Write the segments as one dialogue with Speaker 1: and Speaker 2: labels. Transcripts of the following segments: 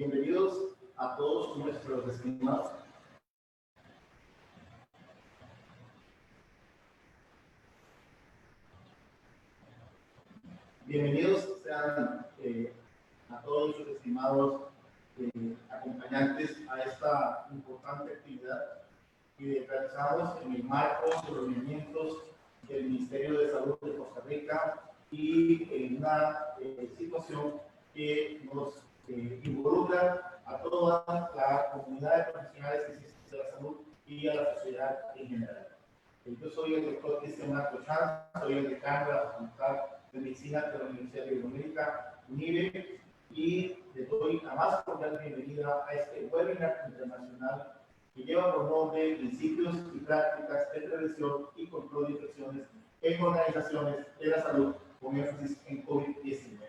Speaker 1: Bienvenidos a todos nuestros estimados. Bienvenidos sean a todos nuestros estimados acompañantes a esta importante actividad que realizamos en el marco de los lineamientos del Ministerio de Salud de Costa Rica y en una situación que nos involucra a toda la comunidad de profesionales que existe de la salud y a la sociedad en general. Yo soy el doctor Cristian Marco Chán, soy el decano de la Facultad de Medicina de la Universidad de Iberoamérica, UNIBE, y le doy la más cordial bienvenida a este webinar internacional que lleva por nombre Principios y Prácticas de Prevención y Control de Infecciones en Organizaciones de la Salud, con énfasis en COVID-19.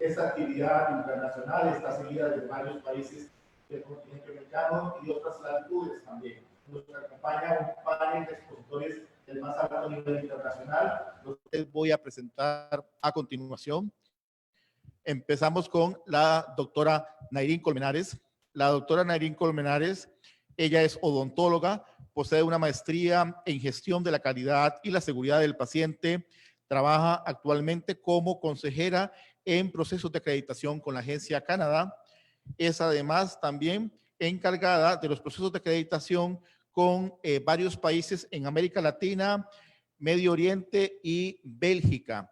Speaker 1: Esta actividad internacional está seguida de varios países del continente americano y de otras latitudes también. Nos acompaña un panel de expositores del más alto nivel internacional. Les voy a presentar a continuación. Empezamos con la doctora Nairín Colmenares. La doctora Nairín Colmenares, ella es odontóloga, posee una maestría en gestión de la calidad y la seguridad del paciente. Trabaja actualmente como consejera en procesos de acreditación con la Agencia Canadá. Es además también encargada de los procesos de acreditación con varios países en América Latina, Medio Oriente y Bélgica.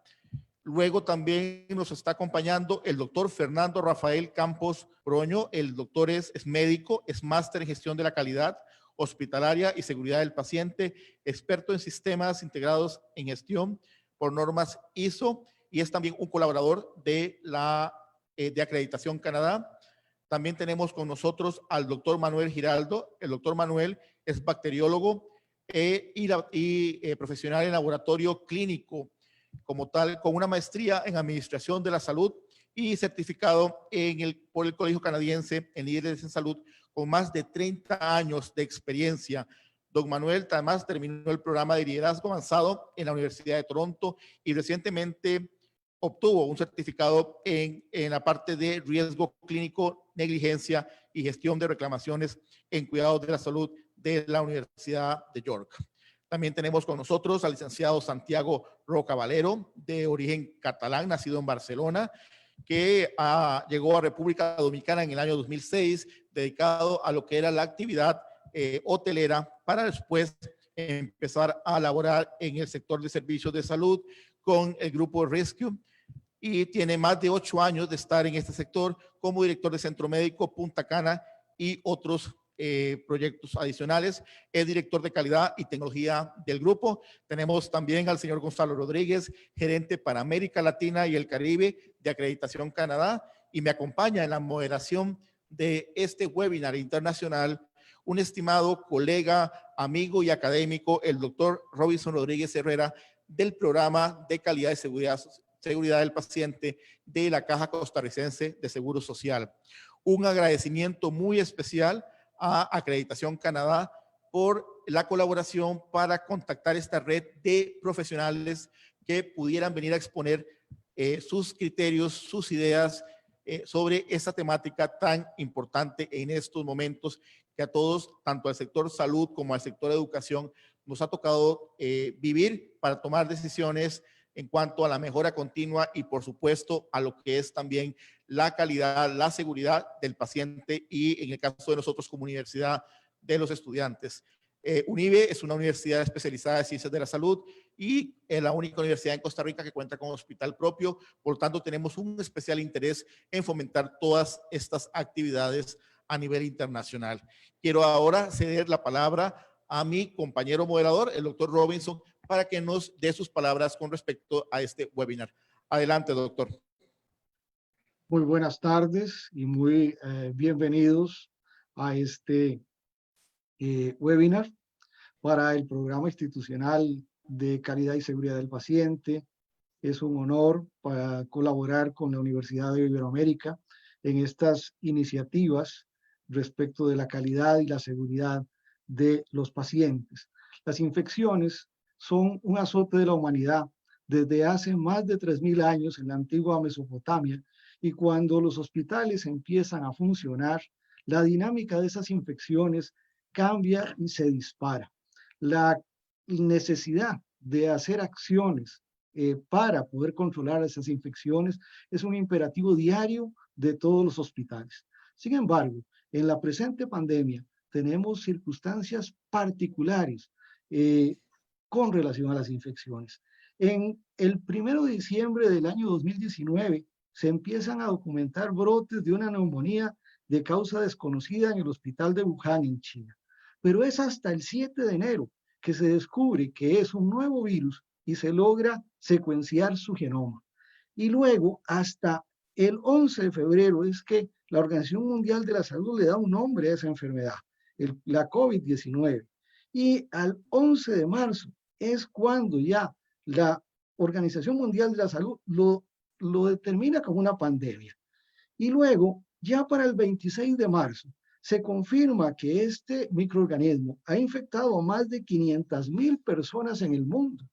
Speaker 1: Luego también nos está acompañando el doctor Fernando Rafael Campos Proño. El doctor es médico, es máster en gestión de la calidad hospitalaria y seguridad del paciente, experto en sistemas integrados en gestión por normas ISO y es también un colaborador de la de Acreditación Canadá. También tenemos con nosotros al doctor Manuel Giraldo. El doctor Manuel es bacteriólogo y profesional en laboratorio clínico como tal, con una maestría en Administración de la Salud y certificado por el Colegio Canadiense en Líderes en Salud, con más de 30 años de experiencia. Don Manuel además terminó el programa de liderazgo avanzado en la Universidad de Toronto y recientemente obtuvo un certificado en la parte de riesgo clínico, negligencia y gestión de reclamaciones en cuidados de la salud de la Universidad de York. También tenemos con nosotros al licenciado Santiago Roca Valero, de origen catalán, nacido en Barcelona, que llegó a República Dominicana en el año 2006, dedicado a lo que era la actividad hotelera, para después empezar a laborar en el sector de servicios de salud con el grupo Rescue, y tiene más de 8 años de estar en este sector como director de Centro Médico Punta Cana y otros proyectos adicionales. Es director de calidad y tecnología del grupo. Tenemos también al señor Gonzalo Rodríguez, gerente para América Latina y el Caribe de Acreditación Canadá, y me acompaña en la moderación de este webinar internacional un estimado colega, amigo y académico, el doctor Robinson Rodríguez Herrera, del programa de calidad y seguridad del paciente de la Caja Costarricense de Seguro Social. Un agradecimiento muy especial a Acreditación Canadá por la colaboración para contactar esta red de profesionales que pudieran venir a exponer sus criterios, sus ideas sobre esta temática tan importante en estos momentos que a todos, tanto al sector salud como al sector educación, nos ha tocado vivir para tomar decisiones en cuanto a la mejora continua y, por supuesto, a lo que es también la calidad, la seguridad del paciente y, en el caso de nosotros como universidad, de los estudiantes. UNIBE es una universidad especializada en ciencias de la salud y es la única universidad en Costa Rica que cuenta con hospital propio. Por lo tanto, tenemos un especial interés en fomentar todas estas actividades a nivel internacional. Quiero ahora ceder la palabra a mi compañero moderador, el doctor Robinson, para que nos dé sus palabras con respecto a este webinar. Adelante, doctor.
Speaker 2: Muy buenas tardes y muy bienvenidos a este webinar para el Programa Institucional de Calidad y Seguridad del Paciente. Es un honor para colaborar con la Universidad de Iberoamérica en estas iniciativas respecto de la calidad y la seguridad de los pacientes. Las infecciones son un azote de la humanidad desde hace más de 3000 años en la antigua Mesopotamia Y cuando los hospitales empiezan a funcionar, la dinámica de esas infecciones cambia y se dispara. La necesidad de hacer acciones para poder controlar esas infecciones es un imperativo diario de todos los hospitales. Sin embargo, en la presente pandemia tenemos circunstancias particulares con relación a las infecciones. En el 1 de diciembre del año 2019 se empiezan a documentar brotes de una neumonía de causa desconocida en el hospital de Wuhan, en China. Pero es hasta el 7 de enero que se descubre que es un nuevo virus y se logra secuenciar su genoma. Y luego, hasta el 11 de febrero, es que la Organización Mundial de la Salud le da un nombre a esa enfermedad, la COVID-19. Y al 11 de marzo es cuando ya la Organización Mundial de la Salud lo determina como una pandemia. Y luego, ya para el 26 de marzo, se confirma que este microorganismo ha infectado a más de 500,000 personas en el mundo.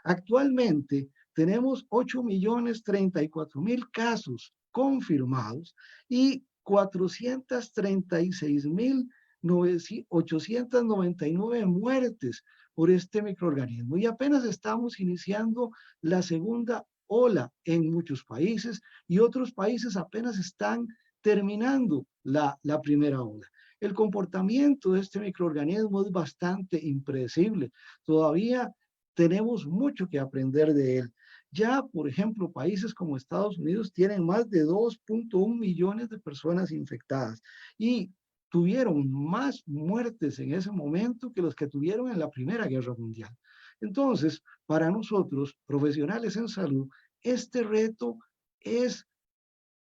Speaker 2: Actualmente tenemos 8.034.000 casos confirmados y 436.899 muertes por este microorganismo. Y apenas estamos iniciando la segunda ola en muchos países y otros países apenas están terminando la primera ola. El comportamiento de este microorganismo es bastante impredecible. Todavía tenemos mucho que aprender de él. Ya, por ejemplo, países como Estados Unidos tienen más de 2.1 millones de personas infectadas y tuvieron más muertes en ese momento que los que tuvieron en la Primera Guerra Mundial. Entonces, para nosotros, profesionales en salud, este reto es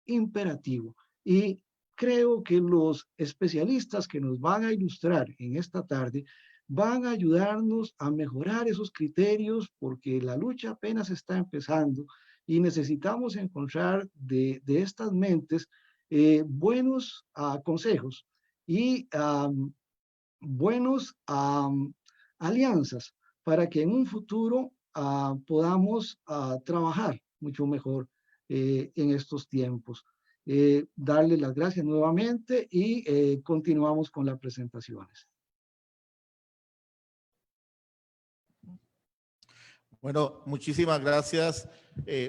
Speaker 2: imperativo y creo que los especialistas que nos van a ilustrar en esta tarde van a ayudarnos a mejorar esos criterios porque la lucha apenas está empezando y necesitamos encontrar de estas mentes buenos consejos y buenos alianzas para que en un futuro podamos trabajar mucho mejor en estos tiempos. Darle las gracias nuevamente y continuamos con las presentaciones.
Speaker 1: Bueno, muchísimas gracias,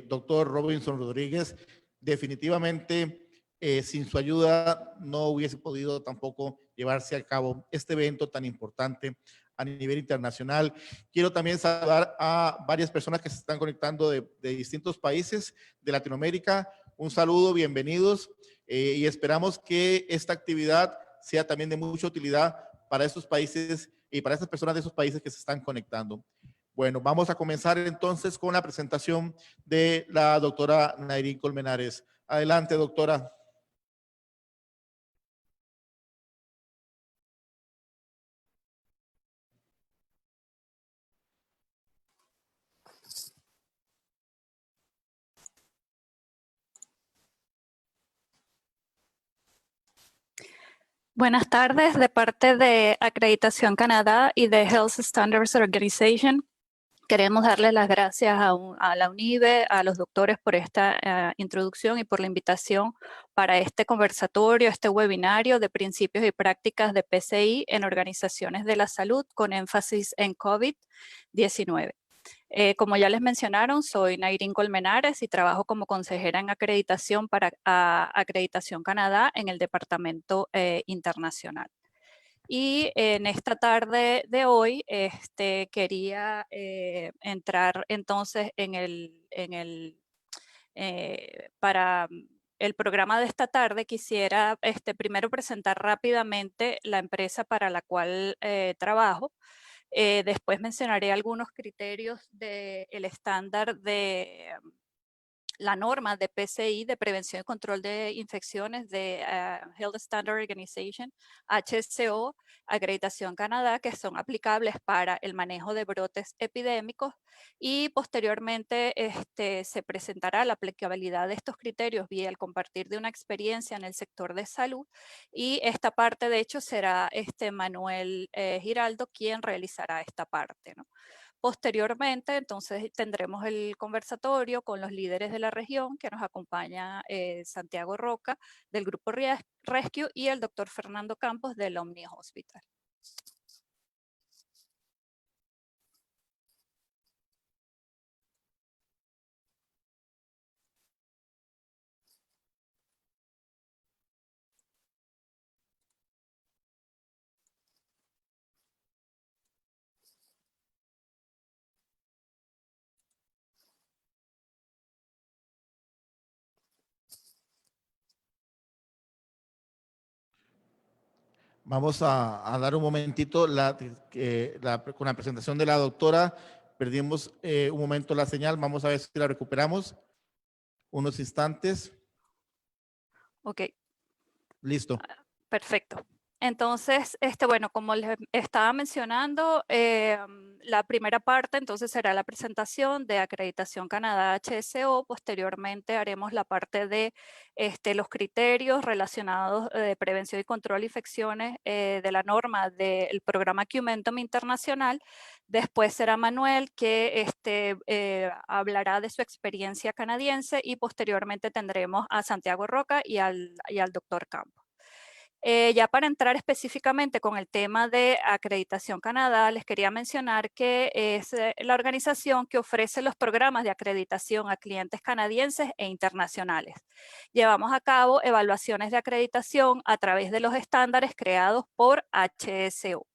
Speaker 1: doctor Robinson Rodríguez. Definitivamente, sin su ayuda no hubiese podido tampoco llevarse a cabo este evento tan importante a nivel internacional. Quiero también saludar a varias personas que se están conectando de distintos países de Latinoamérica. Un saludo, bienvenidos, y esperamos que esta actividad sea también de mucha utilidad para estos países y para estas personas de esos países que se están conectando. Bueno, vamos a comenzar entonces con la presentación de la doctora Nairín Colmenares. Adelante, doctora.
Speaker 3: Buenas tardes, de parte de Acreditación Canadá y de Health Standards Organization. Queremos darle las gracias a la UNIBE, a los doctores por esta introducción y por la invitación para este conversatorio, este webinario de principios y prácticas de PCI en organizaciones de la salud con énfasis en COVID-19. Como ya les mencionaron, soy Nairín Colmenares y trabajo como consejera en acreditación para Acreditación Canadá en el Departamento Internacional. Y en esta tarde de hoy quería entrar entonces para el programa de esta tarde. Quisiera primero presentar rápidamente la empresa para la cual trabajo. Después mencionaré algunos criterios del estándar de la norma de PCI, de Prevención y Control de Infecciones de Health Standard Organization, HCO, Acreditación Canadá, que son aplicables para el manejo de brotes epidémicos, y posteriormente se presentará la aplicabilidad de estos criterios vía el compartir de una experiencia en el sector de salud, y esta parte de hecho será Manuel Giraldo quien realizará esta parte, ¿no? Posteriormente, entonces, tendremos el conversatorio con los líderes de la región que nos acompaña Santiago Roca del Grupo Rescue y el doctor Fernando Campos del Omni Hospital.
Speaker 1: Vamos a dar un momentito con la presentación de la doctora. Perdimos un momento la señal. Vamos a ver si la recuperamos. Unos instantes.
Speaker 3: Ok.
Speaker 1: Listo.
Speaker 3: Perfecto. Entonces, bueno, como les estaba mencionando, la primera parte entonces será la presentación de Acreditación Canadá HSO. Posteriormente haremos la parte de los criterios relacionados de prevención y control de infecciones de la norma del programa Cumentum Internacional. Después será Manuel que hablará de su experiencia canadiense y posteriormente tendremos a Santiago Roca y al doctor Campos. Ya para entrar específicamente con el tema de Acreditación Canadá, les quería mencionar que es la organización que ofrece los programas de acreditación a clientes canadienses e internacionales. Llevamos a cabo evaluaciones de acreditación a través de los estándares creados por HSO.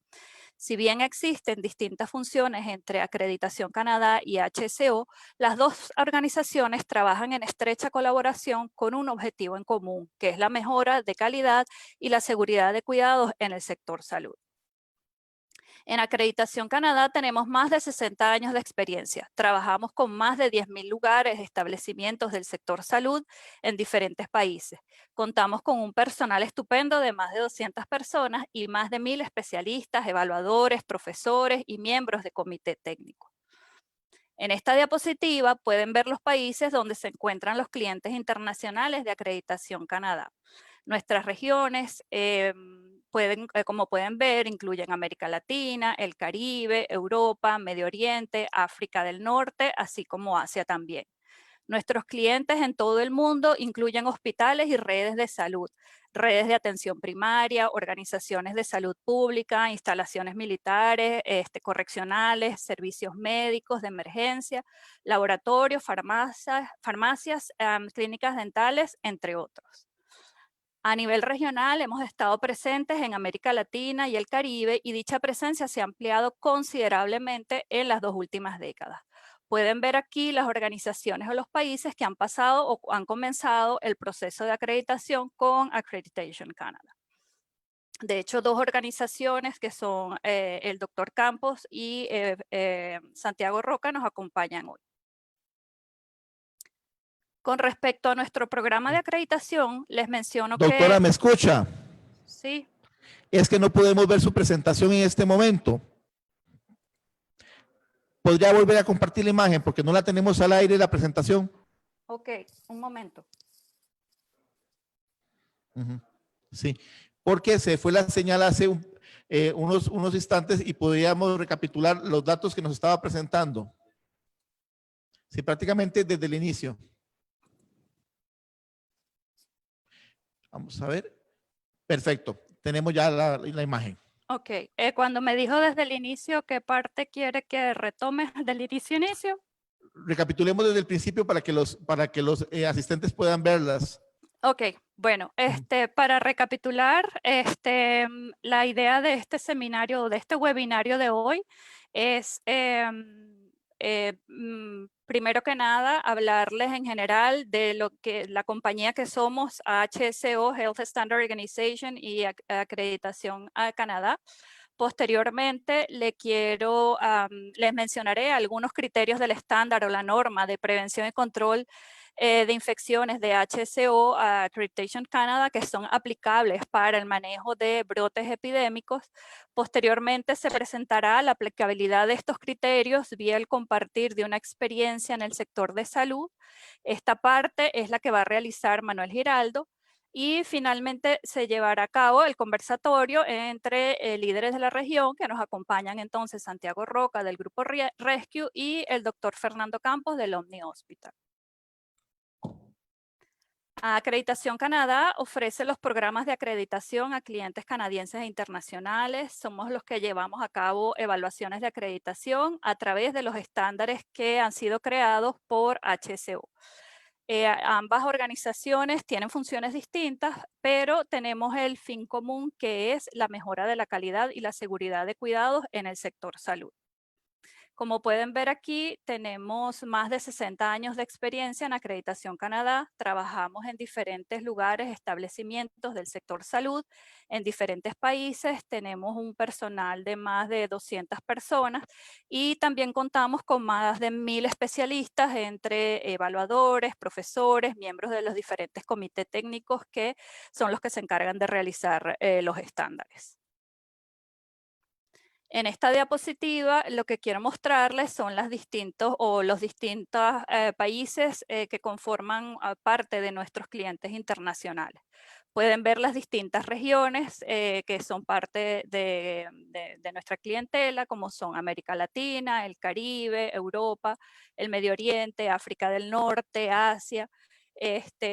Speaker 3: Si bien existen distintas funciones entre Acreditación Canadá y HSO, las dos organizaciones trabajan en estrecha colaboración con un objetivo en común, que es la mejora de calidad y la seguridad de cuidados en el sector salud. En Acreditación Canadá tenemos más de 60 años de experiencia. Trabajamos con más de 10,000 lugares, establecimientos del sector salud en diferentes países. Contamos con un personal estupendo de más de 200 personas y más de 1,000 especialistas, evaluadores, profesores y miembros de comité técnico. En esta diapositiva pueden ver los países donde se encuentran los clientes internacionales de Acreditación Canadá. Nuestras regiones, como pueden ver, incluyen América Latina, el Caribe, Europa, Medio Oriente, África del Norte, así como Asia también. Nuestros clientes en todo el mundo incluyen hospitales y redes de salud, redes de atención primaria, organizaciones de salud pública, instalaciones militares, correccionales, servicios médicos de emergencia, laboratorios, farmacias, clínicas dentales, entre otros. A nivel regional hemos estado presentes en América Latina y el Caribe y dicha presencia se ha ampliado considerablemente en las 2 últimas décadas. Pueden ver aquí las organizaciones o los países que han pasado o han comenzado el proceso de acreditación con Accreditation Canada. De hecho, 2 organizaciones que son el doctor Campos y Santiago Roca nos acompañan hoy. Con respecto a nuestro programa de acreditación, les menciono que…
Speaker 1: Doctora, ¿me escucha?
Speaker 3: Sí.
Speaker 1: Es que no podemos ver su presentación en este momento. ¿Podría volver a compartir la imagen? Porque no la tenemos al aire, la presentación.
Speaker 3: Ok, un momento.
Speaker 1: Sí, porque se fue la señal hace unos instantes y podríamos recapitular los datos que nos estaba presentando. Sí, prácticamente desde el inicio. Vamos a ver. Perfecto, tenemos ya la imagen.
Speaker 3: Ok, cuando me dijo desde el inicio, ¿qué parte quiere que retome del inicio?
Speaker 1: Recapitulemos desde el principio para que los asistentes puedan verlas.
Speaker 3: Ok, bueno, para recapitular, la idea de este seminario, de este webinario de hoy es, primero que nada, hablarles en general de lo que la compañía que somos, HSO, Health Standard Organization y Acreditación a Canadá. Posteriormente, les mencionaré algunos criterios del estándar o la norma de prevención y control de infecciones de HSO a Accreditation Canada que son aplicables para el manejo de brotes epidémicos. Posteriormente se presentará la aplicabilidad de estos criterios vía el compartir de una experiencia en el sector de salud. Esta parte es la que va a realizar Manuel Giraldo. Y finalmente se llevará a cabo el conversatorio entre líderes de la región que nos acompañan entonces Santiago Roca del Grupo Rescue y el doctor Fernando Campos del Omni Hospital. Acreditación Canadá ofrece los programas de acreditación a clientes canadienses e internacionales. Somos los que llevamos a cabo evaluaciones de acreditación a través de los estándares que han sido creados por HSO. Ambas organizaciones tienen funciones distintas, pero tenemos el fin común que es la mejora de la calidad y la seguridad de cuidados en el sector salud. Como pueden ver aquí, tenemos más de 60 años de experiencia en Acreditación Canadá. Trabajamos en diferentes lugares, establecimientos del sector salud, en diferentes países. Tenemos un personal de más de 200 personas y también contamos con más de 1000 especialistas entre evaluadores, profesores, miembros de los diferentes comités técnicos que son los que se encargan de realizar los estándares. En esta diapositiva lo que quiero mostrarles son los distintos países que conforman parte de nuestros clientes internacionales. Pueden ver las distintas regiones que son parte de nuestra clientela, como son América Latina, el Caribe, Europa, el Medio Oriente, África del Norte, Asia.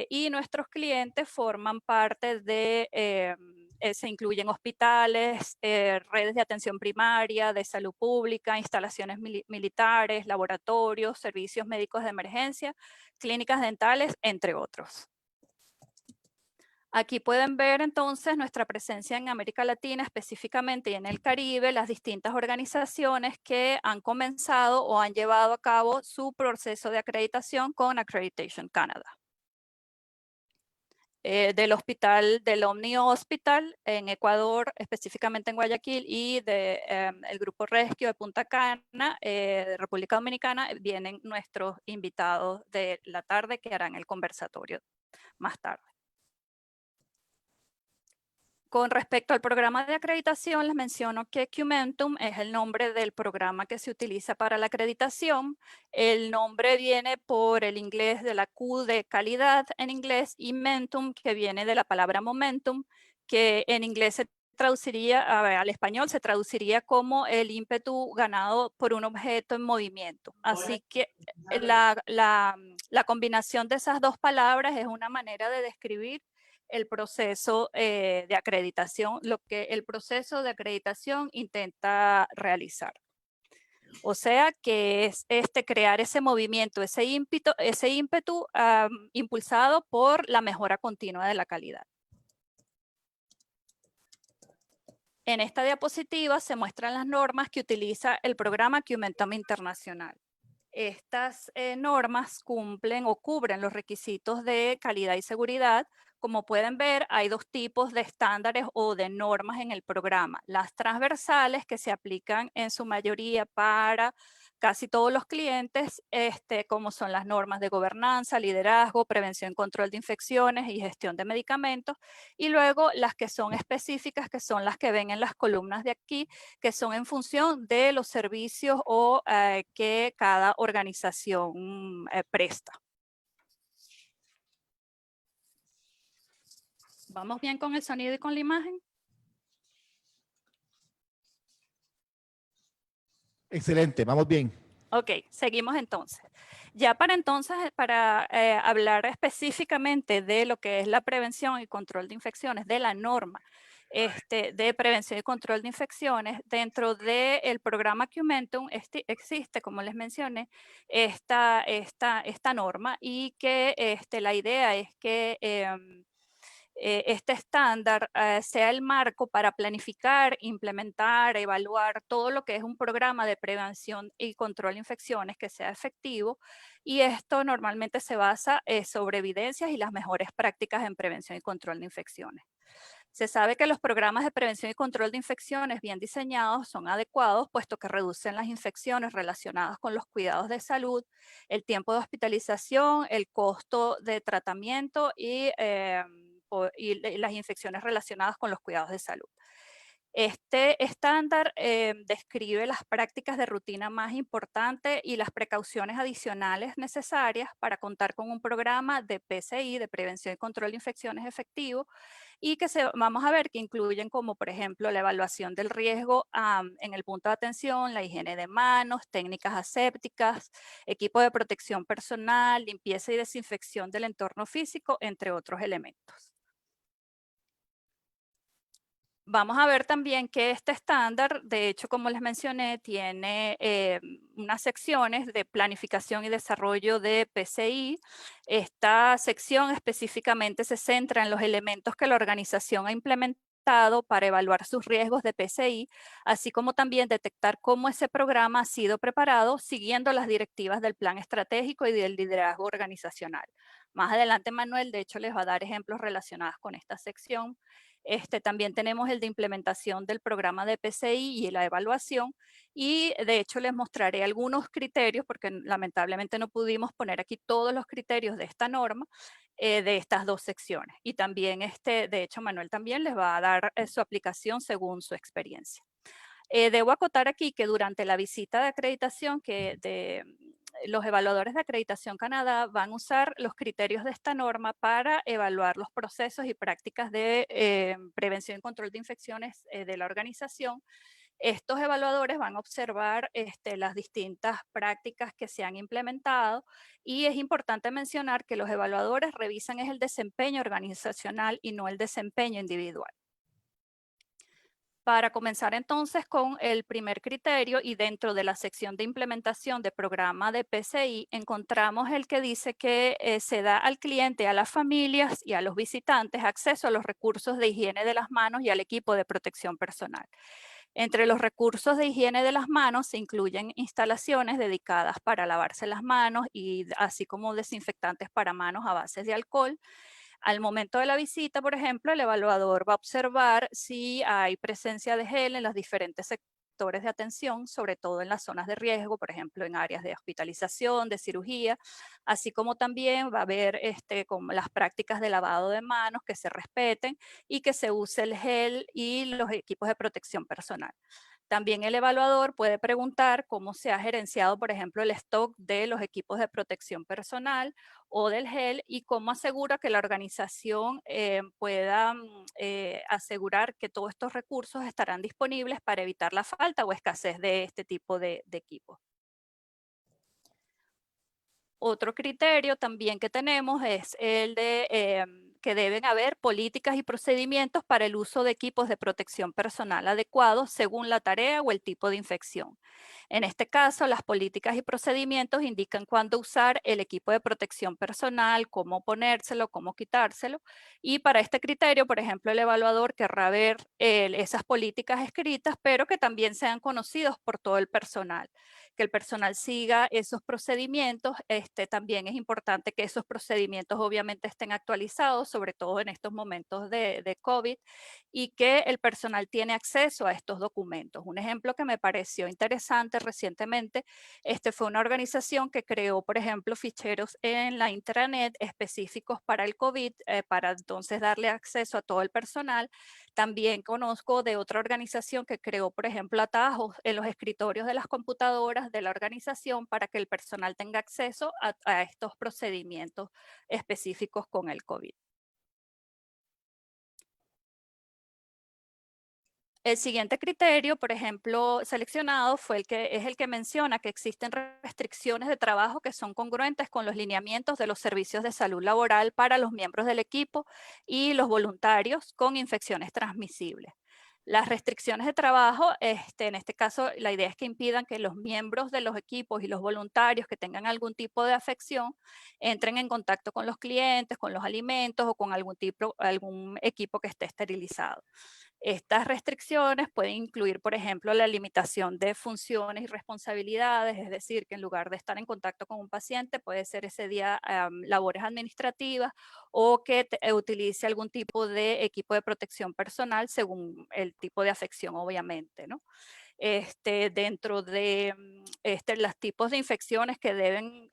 Speaker 3: Y nuestros clientes forman parte de, se incluyen hospitales, redes de atención primaria, de salud pública, instalaciones militares, laboratorios, servicios médicos de emergencia, clínicas dentales, entre otros. Aquí pueden ver entonces nuestra presencia en América Latina específicamente y en el Caribe, las distintas organizaciones que han comenzado o han llevado a cabo su proceso de acreditación con Accreditation Canada. Del hospital, del Omni Hospital en Ecuador, específicamente en Guayaquil, y del Grupo Rescue de Punta Cana, de República Dominicana, vienen nuestros invitados de la tarde que harán el conversatorio más tarde. Con respecto al programa de acreditación, les menciono que Qmentum es el nombre del programa que se utiliza para la acreditación. El nombre viene por el inglés de la Q de calidad en inglés y mentum, que viene de la palabra momentum, que en inglés se traduciría, al español se traduciría como el ímpetu ganado por un objeto en movimiento. Así que la combinación de esas dos palabras es una manera de describir el proceso de acreditación, lo que el proceso de acreditación intenta realizar. O sea que es crear ese movimiento, ese ímpetu impulsado por la mejora continua de la calidad. En esta diapositiva se muestran las normas que utiliza el programa Qmentum Internacional. Estas normas cumplen o cubren los requisitos de calidad y seguridad. Como pueden ver, hay dos tipos de estándares o de normas en el programa. Las transversales, que se aplican en su mayoría para casi todos los clientes, como son las normas de gobernanza, liderazgo, prevención y control de infecciones y gestión de medicamentos. Y luego las que son específicas, que son las que ven en las columnas de aquí, que son en función de los servicios o que cada organización presta. ¿Vamos bien con el sonido y con la imagen?
Speaker 4: Excelente, vamos bien.
Speaker 3: Ok, seguimos entonces. Ya para hablar específicamente de lo que es la prevención y control de infecciones, de la norma de prevención y control de infecciones, dentro del programa Qmentum existe, como les mencioné, esta norma y que la idea es que este estándar sea el marco para planificar, implementar, evaluar todo lo que es un programa de prevención y control de infecciones que sea efectivo, y esto normalmente se basa sobre evidencias y las mejores prácticas en prevención y control de infecciones. Se sabe que los programas de prevención y control de infecciones bien diseñados son adecuados, puesto que reducen las infecciones relacionadas con los cuidados de salud, el tiempo de hospitalización, el costo de tratamiento y las infecciones relacionadas con los cuidados de salud. Este estándar describe las prácticas de rutina más importantes y las precauciones adicionales necesarias para contar con un programa de PCI, de prevención y control de infecciones efectivo, y que vamos a ver que incluyen como por ejemplo la evaluación del riesgo en el punto de atención, la higiene de manos, técnicas asépticas, equipo de protección personal, limpieza y desinfección del entorno físico, entre otros elementos. Vamos a ver también que este estándar, de hecho, como les mencioné, tiene unas secciones de planificación y desarrollo de PCI. Esta sección específicamente se centra en los elementos que la organización ha implementado para evaluar sus riesgos de PCI, así como también detectar cómo ese programa ha sido preparado siguiendo las directivas del plan estratégico y del liderazgo organizacional. Más adelante, Manuel, de hecho, les va a dar ejemplos relacionados con esta sección. También tenemos el de implementación del programa de PCI y la evaluación, y de hecho les mostraré algunos criterios porque lamentablemente no pudimos poner aquí todos los criterios de esta norma de estas dos secciones, y también de hecho Manuel también les va a dar su aplicación según su experiencia. Debo acotar aquí que durante la visita de acreditación los evaluadores de Acreditación Canadá van a usar los criterios de esta norma para evaluar los procesos y prácticas de prevención y control de infecciones de la organización. Estos evaluadores van a observar las distintas prácticas que se han implementado, y es importante mencionar que los evaluadores revisan el desempeño organizacional y no el desempeño individual. Para comenzar entonces con el primer criterio, y dentro de la sección de implementación de programa de PCI, encontramos el que dice que se da al cliente, a las familias y a los visitantes acceso a los recursos de higiene de las manos y al equipo de protección personal. Entre los recursos de higiene de las manos se incluyen instalaciones dedicadas para lavarse las manos, y así como desinfectantes para manos a base de alcohol. Al momento de la visita, por ejemplo, el evaluador va a observar si hay presencia de gel en los diferentes sectores de atención, sobre todo en las zonas de riesgo, por ejemplo, en áreas de hospitalización, de cirugía, así como también va a ver como las prácticas de lavado de manos que se respeten y que se use el gel y los equipos de protección personal. También el evaluador puede preguntar cómo se ha gerenciado, por ejemplo, el stock de los equipos de protección personal o del gel, y cómo asegura que la organización pueda asegurar que todos estos recursos estarán disponibles para evitar la falta o escasez de este tipo de equipos. Otro criterio también que tenemos es el de que deben haber políticas y procedimientos para el uso de equipos de protección personal adecuados según la tarea o el tipo de infección. En este caso, las políticas y procedimientos indican cuándo usar el equipo de protección personal, cómo ponérselo, cómo quitárselo, y para este criterio, por ejemplo, el evaluador querrá ver esas políticas escritas, pero que también sean conocidos por todo el personal, que el personal siga esos procedimientos. También es importante que esos procedimientos obviamente estén actualizados, sobre todo en estos momentos de COVID, y que el personal tiene acceso a estos documentos. Un ejemplo que me pareció interesante recientemente, fue una organización que creó, por ejemplo, ficheros en la intranet específicos para el COVID, para entonces darle acceso a todo el personal. También conozco de otra organización que creó, por ejemplo, atajos en los escritorios de las computadoras de la organización para que el personal tenga acceso a estos procedimientos específicos con el COVID. El siguiente criterio, por ejemplo, seleccionado fue es el que menciona que existen restricciones de trabajo que son congruentes con los lineamientos de los servicios de salud laboral para los miembros del equipo y los voluntarios con infecciones transmisibles. Las restricciones de trabajo, en este caso, la idea es que impidan que los miembros de los equipos y los voluntarios que tengan algún tipo de afección entren en contacto con los clientes, con los alimentos o con algún equipo que esté esterilizado. Estas restricciones pueden incluir, por ejemplo, la limitación de funciones y responsabilidades, es decir, que en lugar de estar en contacto con un paciente, puede ser ese día labores administrativas, o que utilice algún tipo de equipo de protección personal según el tipo de afección, obviamente, ¿no? Dentro de los tipos de infecciones que deben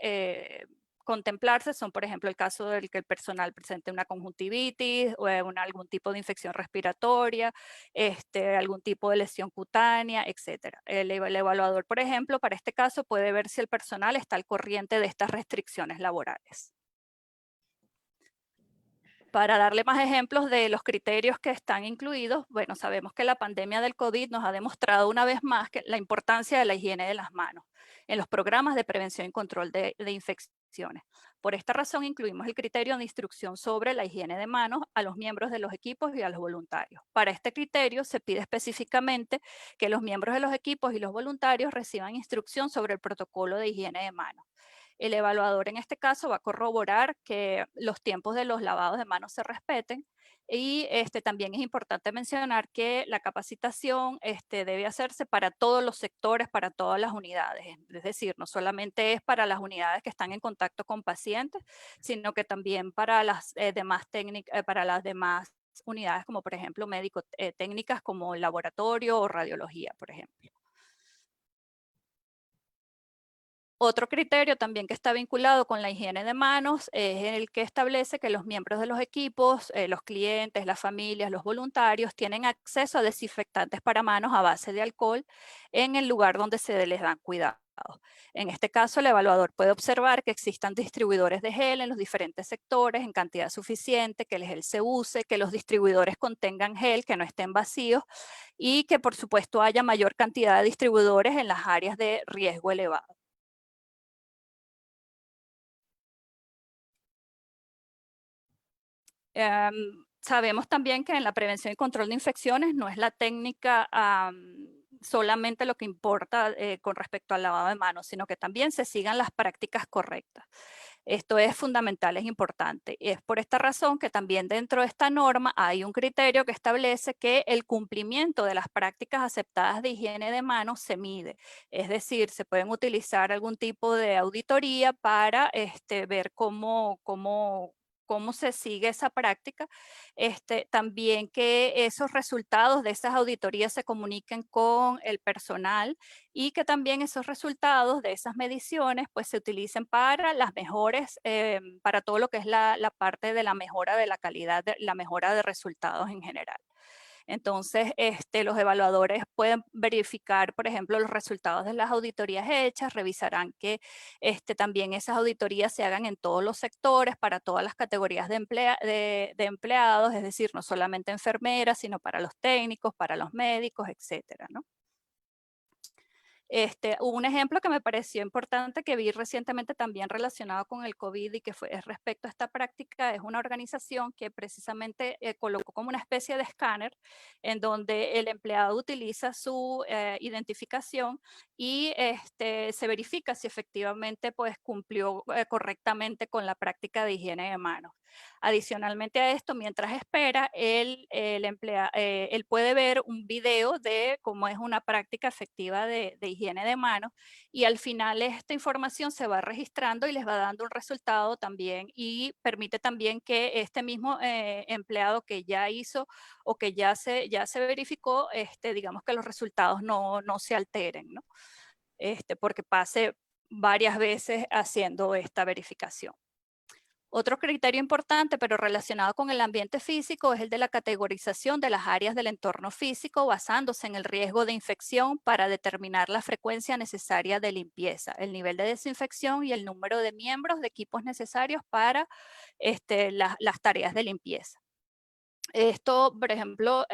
Speaker 3: contemplarse son, por ejemplo, el caso del que el personal presente una conjuntivitis o algún tipo de infección respiratoria, algún tipo de lesión cutánea, etc. El evaluador, por ejemplo, para este caso puede ver si el personal está al corriente de estas restricciones laborales. Para darle más ejemplos de los criterios que están incluidos, bueno, sabemos que la pandemia del COVID nos ha demostrado una vez más que la importancia de la higiene de las manos en los programas de prevención y control de infecciones. Por esta razón incluimos el criterio de instrucción sobre la higiene de manos a los miembros de los equipos y a los voluntarios. Para este criterio se pide específicamente que los miembros de los equipos y los voluntarios reciban instrucción sobre el protocolo de higiene de manos. El evaluador en este caso va a corroborar que los tiempos de los lavados de manos se respeten y también es importante mencionar que la capacitación debe hacerse para todos los sectores, para todas las unidades. Es decir, no solamente es para las unidades que están en contacto con pacientes, sino que también para las demás técnicas, para las demás unidades como por ejemplo técnicas como laboratorio o radiología, por ejemplo. Otro criterio también que está vinculado con la higiene de manos es el que establece que los miembros de los equipos, los clientes, las familias, los voluntarios tienen acceso a desinfectantes para manos a base de alcohol en el lugar donde se les dan cuidados. En este caso, el evaluador puede observar que existan distribuidores de gel en los diferentes sectores en cantidad suficiente, que el gel se use, que los distribuidores contengan gel, que no estén vacíos y que por supuesto haya mayor cantidad de distribuidores en las áreas de riesgo elevado. Sabemos también que en la prevención y control de infecciones no es la técnica solamente lo que importa con respecto al lavado de manos, sino que también se sigan las prácticas correctas. Esto es fundamental, es importante. Es por esta razón que también dentro de esta norma hay un criterio que establece que el cumplimiento de las prácticas aceptadas de higiene de manos se mide. Es decir, se pueden utilizar algún tipo de auditoría para ver cómo se sigue esa práctica. También que esos resultados de esas auditorías se comuniquen con el personal y que también esos resultados de esas mediciones pues se utilicen para las mejores, para todo lo que es la parte de la mejora de la calidad, la mejora de resultados en general. Entonces, los evaluadores pueden verificar, por ejemplo, los resultados de las auditorías hechas, revisarán que también esas auditorías se hagan en todos los sectores, para todas las categorías de empleados, es decir, no solamente enfermeras, sino para los técnicos, para los médicos, etcétera, ¿no? Un ejemplo que me pareció importante que vi recientemente también relacionado con el COVID y que es respecto a esta práctica es una organización que precisamente colocó como una especie de escáner en donde el empleado utiliza su identificación y se verifica si efectivamente pues cumplió correctamente con la práctica de higiene de manos. Adicionalmente a esto, mientras espera, él puede ver un video de cómo es una práctica efectiva de higiene de manos y al final esta información se va registrando y les va dando un resultado también y permite también que este mismo empleado que ya hizo o que ya se verificó, digamos que los resultados no se alteren, ¿no? Porque pase varias veces haciendo esta verificación. Otro criterio importante, pero relacionado con el ambiente físico, es el de la categorización de las áreas del entorno físico basándose en el riesgo de infección para determinar la frecuencia necesaria de limpieza, el nivel de desinfección y el número de miembros de equipos necesarios para las tareas de limpieza. Esto, por ejemplo,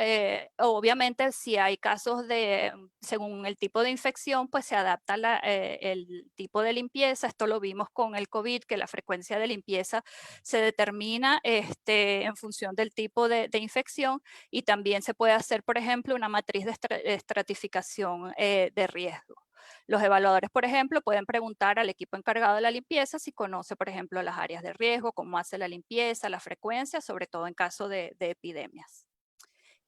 Speaker 3: obviamente si hay casos según el tipo de infección, pues se adapta el tipo de limpieza. Esto lo vimos con el COVID, que la frecuencia de limpieza se determina en función del tipo de infección y también se puede hacer, por ejemplo, una matriz de estratificación de riesgo. Los evaluadores, por ejemplo, pueden preguntar al equipo encargado de la limpieza si conoce, por ejemplo, las áreas de riesgo, cómo hace la limpieza, la frecuencia, sobre todo en caso de epidemias.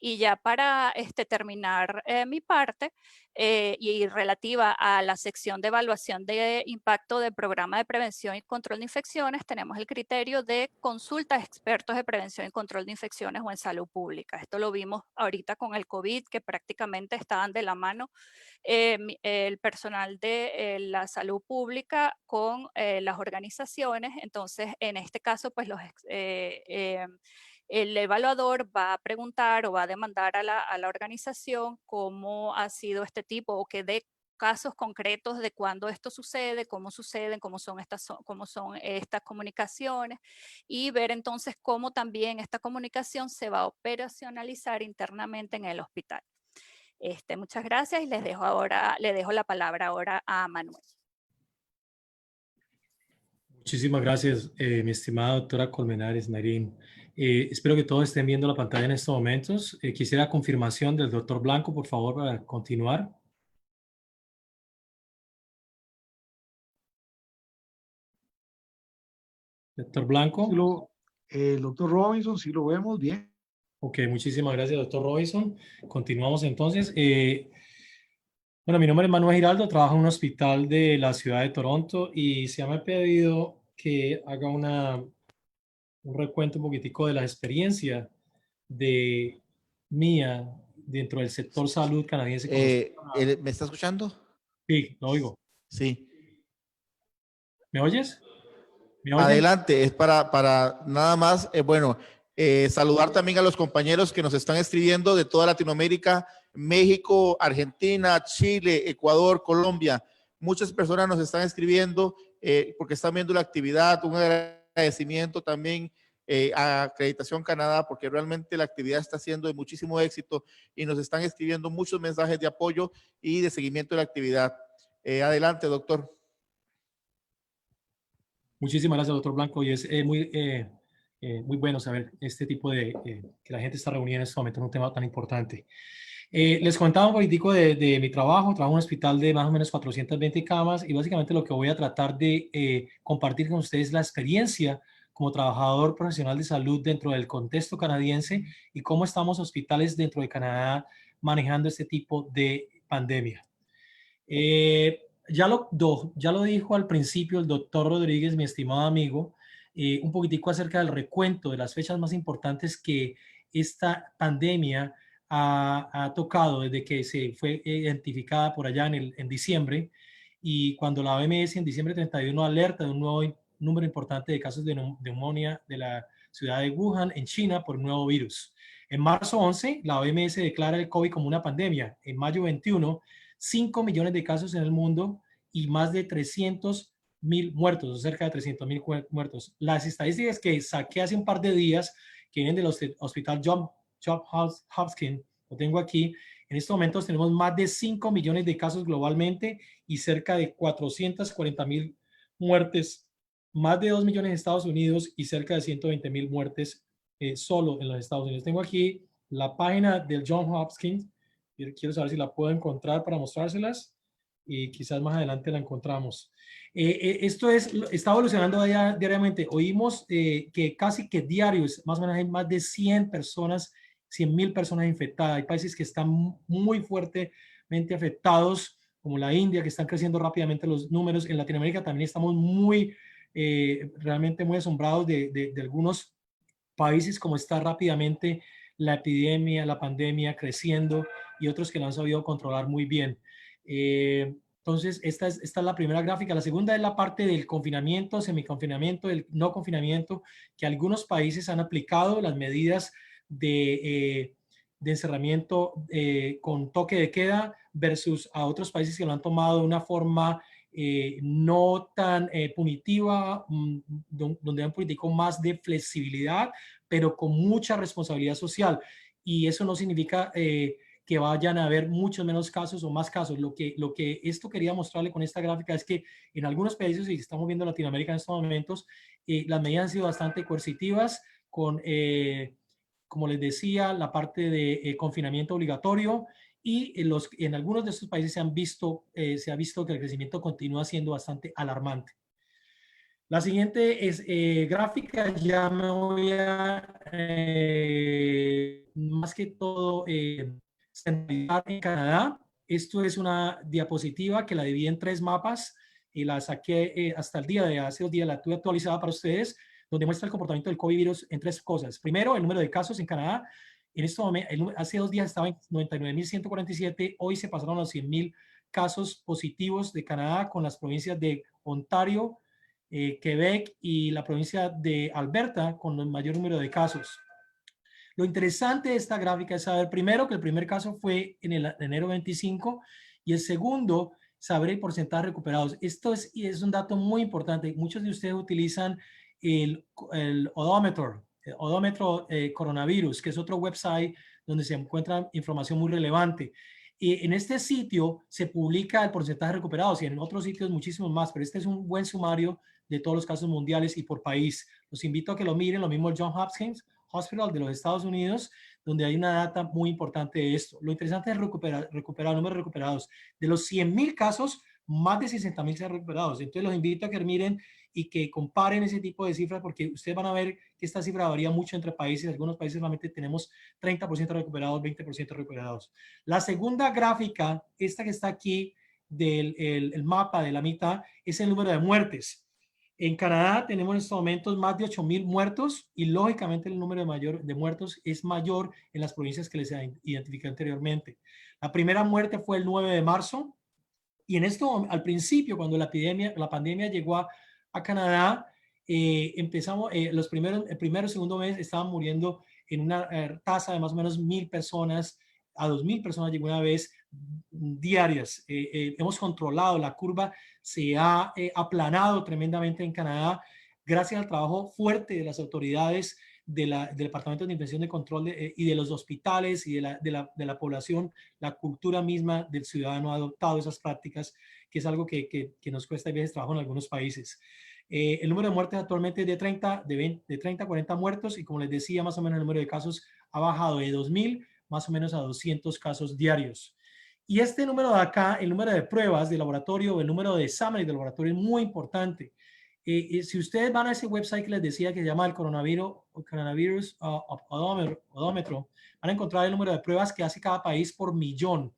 Speaker 3: Y ya para terminar mi parte y relativa a la sección de evaluación de impacto del programa de prevención y control de infecciones, tenemos el criterio de consultas a expertos de prevención y control de infecciones o en salud pública. Esto lo vimos ahorita con el COVID, que prácticamente estaban de la mano el personal de la salud pública con las organizaciones. Entonces, en este caso, pues el evaluador va a preguntar o va a demandar a la organización cómo ha sido este tipo o que dé casos concretos de cuándo esto sucede, cómo suceden, cómo son estas comunicaciones y ver entonces cómo también esta comunicación se va a operacionalizar internamente en el hospital. Muchas gracias y le dejo la palabra ahora a Manuel.
Speaker 5: Muchísimas gracias, mi estimada doctora Colmenares Marín. Espero que todos estén viendo la pantalla en estos momentos. Quisiera confirmación del doctor Blanco, por favor, para continuar. Doctor Blanco.
Speaker 2: El doctor Robinson, sí lo vemos bien.
Speaker 5: Ok, muchísimas gracias, doctor Robinson. Continuamos entonces. Bueno, mi nombre es Manuel Giraldo, trabajo en un hospital de la ciudad de Toronto y se me ha pedido que haga un recuento un poquitico de la experiencia de mía dentro del sector salud canadiense.
Speaker 4: ¿Me está escuchando?
Speaker 5: Sí, lo oigo.
Speaker 4: Sí.
Speaker 5: ¿Me oyes? ¿Me oyes?
Speaker 4: Adelante, es para nada más, saludar también a los compañeros que nos están escribiendo de toda Latinoamérica, México, Argentina, Chile, Ecuador, Colombia. Muchas personas nos están escribiendo porque están viendo la actividad. Un agradecimiento también a Acreditación Canadá, porque realmente la actividad está siendo de muchísimo éxito y nos están escribiendo muchos mensajes de apoyo y de seguimiento de la actividad. Adelante, doctor.
Speaker 5: Muchísimas gracias, doctor Blanco, y es muy bueno saber este tipo de que la gente está reunida en este momento en un tema tan importante. Les contaba un poquitico de mi trabajo. Trabajo en un hospital de más o menos 420 camas y básicamente lo que voy a tratar de compartir con ustedes es la experiencia como trabajador profesional de salud dentro del contexto canadiense y cómo estamos hospitales dentro de Canadá manejando este tipo de pandemia. Ya lo dijo al principio el doctor Rodríguez, mi estimado amigo, un poquitico acerca del recuento de las fechas más importantes que esta pandemia ha tocado desde que se fue identificada por allá en diciembre, y cuando la OMS en diciembre 31 alerta de un nuevo número importante de casos de neumonía de la ciudad de Wuhan en China por un nuevo virus. En marzo 11, la OMS declara el COVID como una pandemia. En mayo 21, 5 millones de casos en el mundo y más de 300,000 muertos, o cerca de 300,000 muertos. Las estadísticas que saqué hace un par de días, que vienen del Hospital Johns Hopkins, lo tengo aquí. En estos momentos tenemos más de 5 millones de casos globalmente y cerca de 440,000 muertes, más de 2 millones en Estados Unidos y cerca de 120,000 muertes solo en los Estados Unidos. Tengo aquí la página del Johns Hopkins. Quiero saber si la puedo encontrar para mostrárselas y quizás más adelante la encontramos. Esto está evolucionando diariamente. Oímos que casi que diarios, más o menos hay más de 100 personas, 100,000 personas infectadas. Hay países que están muy fuertemente afectados, como la India, que están creciendo rápidamente los números. En Latinoamérica también estamos realmente muy asombrados de algunos países, como está rápidamente la epidemia, la pandemia creciendo, y otros que lo han sabido controlar muy bien. Entonces, esta es la primera gráfica. La segunda es la parte del confinamiento, semiconfinamiento, el no confinamiento, que algunos países han aplicado las medidas de encerramiento con toque de queda versus a otros países que lo han tomado de una forma no tan punitiva, donde hay un político más de flexibilidad, pero con mucha responsabilidad social. Y eso no significa que vayan a haber muchos menos casos o más casos. Lo que esto quería mostrarle con esta gráfica es que en algunos países, y estamos viendo Latinoamérica en estos momentos, las medidas han sido bastante coercitivas, con, como les decía, la parte de confinamiento obligatorio, y en algunos de estos países se ha visto que el crecimiento continúa siendo bastante alarmante. La siguiente es gráfica, ya me voy a más que todo centralizar en Canadá. Esto es una diapositiva que la dividí en 3 mapas y la saqué hasta el día de hace 2 días, la tuve actualizada para ustedes, donde muestra el comportamiento del COVID virus en 3 cosas. Primero, el número de casos en Canadá. En este momento, hace 2 días estaba en 99.147, hoy se pasaron los 100,000 casos positivos de Canadá con las provincias de Ontario, Quebec y la provincia de Alberta con el mayor número de casos. Lo interesante de esta gráfica es saber primero que el primer caso fue en el enero 25 y el segundo, saber el porcentaje de recuperados. Esto es un dato muy importante. Muchos de ustedes utilizan el odómetro coronavirus, que es otro website donde se encuentra información muy relevante. Y en este sitio se publica el porcentaje de recuperados y en otros sitios muchísimos más, pero este es un buen sumario de todos los casos mundiales y por país. Los invito a que lo miren, lo mismo el Johns Hopkins Hospital de los Estados Unidos, donde hay una data muy importante de esto. Lo interesante es recuperar el número de recuperados. De los 100,000 casos, más de 60,000 se han recuperado. Entonces los invito a que miren y que comparen ese tipo de cifras porque ustedes van a ver que esta cifra varía mucho entre países. Algunos países solamente tenemos 30% recuperados, 20% recuperados. La segunda gráfica, esta que está aquí del el mapa de la mitad, es el número de muertes. En Canadá tenemos en estos momentos más de 8,000 muertos y lógicamente el número de muertos es mayor en las provincias que les identifiqué anteriormente. La primera muerte fue el 9 de marzo y en esto, al principio, cuando la pandemia llegó a Canadá, empezamos, el primero y segundo mes estaban muriendo en una tasa de más o menos 1,000 personas, a 2,000 personas llegó una vez diarias. Hemos controlado, la curva se ha aplanado tremendamente en Canadá gracias al trabajo fuerte de las autoridades del Departamento de Inspección de Control y de los hospitales y de la población. La cultura misma del ciudadano ha adoptado esas prácticas, que es algo que nos cuesta a veces trabajo en algunos países. El número de muertes actualmente es de 30 a 40 muertos y como les decía, más o menos el número de casos ha bajado de 2,000 más o menos a 200 casos diarios. Y este número de acá, el número de pruebas de laboratorio, el número de exámenes de laboratorio es muy importante. Si ustedes van a ese website que les decía que se llama el coronavirus odómetro, van a encontrar el número de pruebas que hace cada país por millón.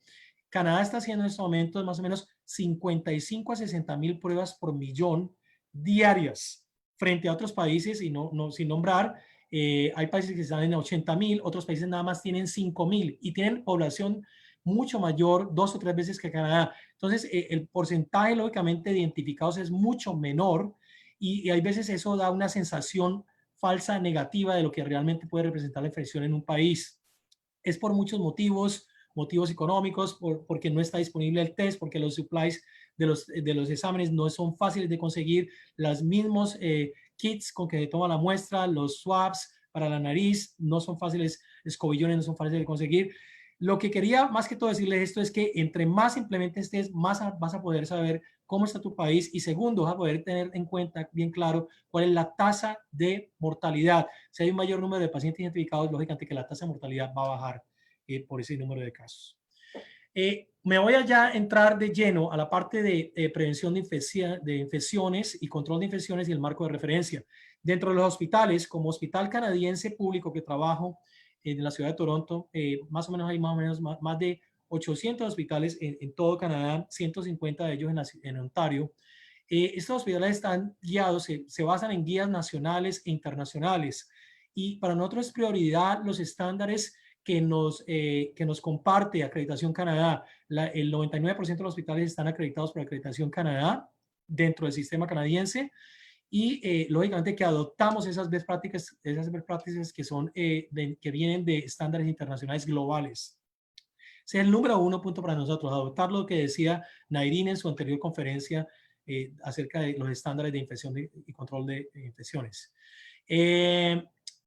Speaker 5: Canadá está haciendo en estos momentos más o menos 55 a 60,000 pruebas por millón diarias frente a otros países y sin nombrar. Hay países que están en 80,000, otros países nada más tienen 5,000 y tienen población mucho mayor, 2 o 3 veces que Canadá. Entonces, el porcentaje lógicamente de identificados es mucho menor y hay veces eso da una sensación falsa, negativa de lo que realmente puede representar la infección en un país. Es por muchos motivos económicos, porque no está disponible el test, porque los supplies de los exámenes no son fáciles de conseguir, los mismos kits con que se toma la muestra, los swabs para la nariz no son fáciles, escobillones no son fáciles de conseguir. Lo que quería más que todo decirles esto es que entre más implementes test, más vas a poder saber cómo está tu país y segundo, vas a poder tener en cuenta bien claro cuál es la tasa de mortalidad. Si hay un mayor número de pacientes identificados, lógicamente que la tasa de mortalidad va a bajar por ese número de casos. Me voy a ya entrar de lleno a la parte de prevención de infecciones y control de infecciones y el marco de referencia. Dentro de los hospitales, como hospital canadiense público que trabajo en la ciudad de Toronto, más o menos hay más de 800 hospitales en todo Canadá, 150 de ellos en Ontario. Estos hospitales están guiados, se basan en guías nacionales e internacionales y para nosotros es prioridad los estándares que nos comparte Acreditación Canadá. El 99% de los hospitales están acreditados por Acreditación Canadá dentro del sistema canadiense y lógicamente que adoptamos esas best practices que son que vienen de estándares internacionales globales. Ese es el número 1 punto para nosotros, adoptar lo que decía Nairín en su anterior conferencia acerca de los estándares de infección y control de infecciones.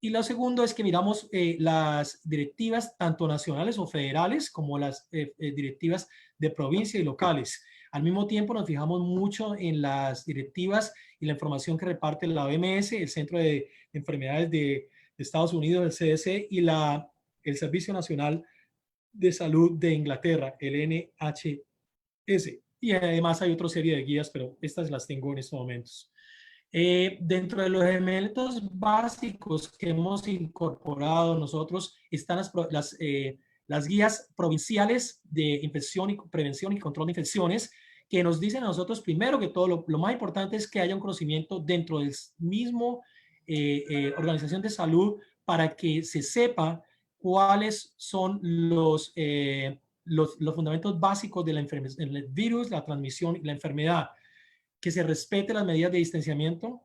Speaker 5: Y lo segundo es que miramos las directivas tanto nacionales o federales como las directivas de provincia y locales. Al mismo tiempo nos fijamos mucho en las directivas y la información que reparte la OMS, el Centro de Enfermedades de Estados Unidos, el CDC, y el Servicio Nacional de Salud de Inglaterra, el NHS. Y además hay otra serie de guías, pero estas las tengo en estos momentos. Dentro de los elementos básicos que hemos incorporado nosotros están las guías provinciales de infección y prevención y control de infecciones, que nos dicen a nosotros primero que todo lo más importante es que haya un conocimiento dentro del mismo organización de salud para que se sepa cuáles son los fundamentos básicos de la enfermedad, el virus, la transmisión y la enfermedad. Que se respete las medidas de distanciamiento,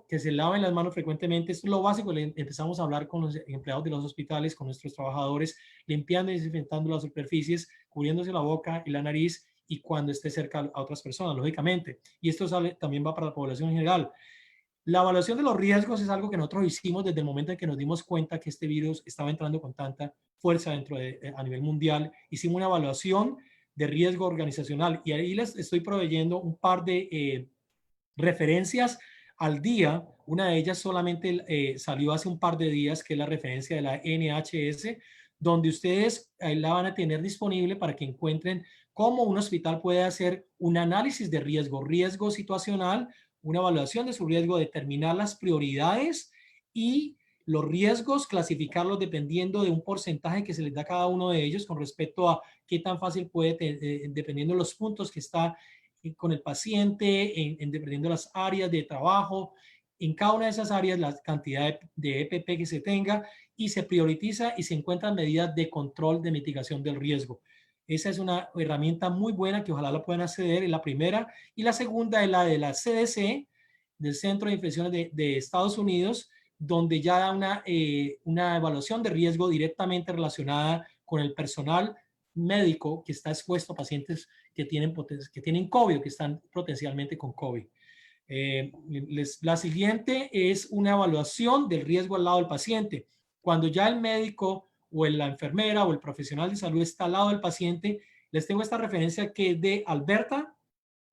Speaker 5: que se laven las manos frecuentemente. Esto es lo básico. Empezamos a hablar con los empleados de los hospitales, con nuestros trabajadores, limpiando y desinfectando las superficies, cubriéndose la boca y la nariz, y cuando esté cerca a otras personas, lógicamente. Y esto también va para la población en general. La evaluación de los riesgos es algo que nosotros hicimos desde el momento en que nos dimos cuenta que este virus estaba entrando con tanta fuerza a nivel mundial. Hicimos una evaluación de riesgo organizacional y ahí les estoy proveyendo un par de referencias al día. Una de ellas solamente salió hace un par de días, que es la referencia de la NHS, donde ustedes la van a tener disponible para que encuentren cómo un hospital puede hacer un análisis de riesgo situacional, una evaluación de su riesgo, determinar las prioridades y los riesgos, clasificarlos dependiendo de un porcentaje que se les da a cada uno de ellos con respecto a qué tan fácil puede, dependiendo de los puntos que está con el paciente, dependiendo de las áreas de trabajo, en cada una de esas áreas la cantidad de EPP que se tenga, y se prioriza y se encuentran medidas de control de mitigación del riesgo. Esa es una herramienta muy buena que ojalá la puedan acceder, es la primera. Y la segunda es la de la CDC, del Centro de Infecciones de Estados Unidos, donde ya da una evaluación de riesgo directamente relacionada con el personal médico que está expuesto a pacientes que tienen COVID, que están potencialmente con COVID. La siguiente es una evaluación del riesgo al lado del paciente. Cuando ya el médico o la enfermera o el profesional de salud está al lado del paciente, les tengo esta referencia que es de Alberta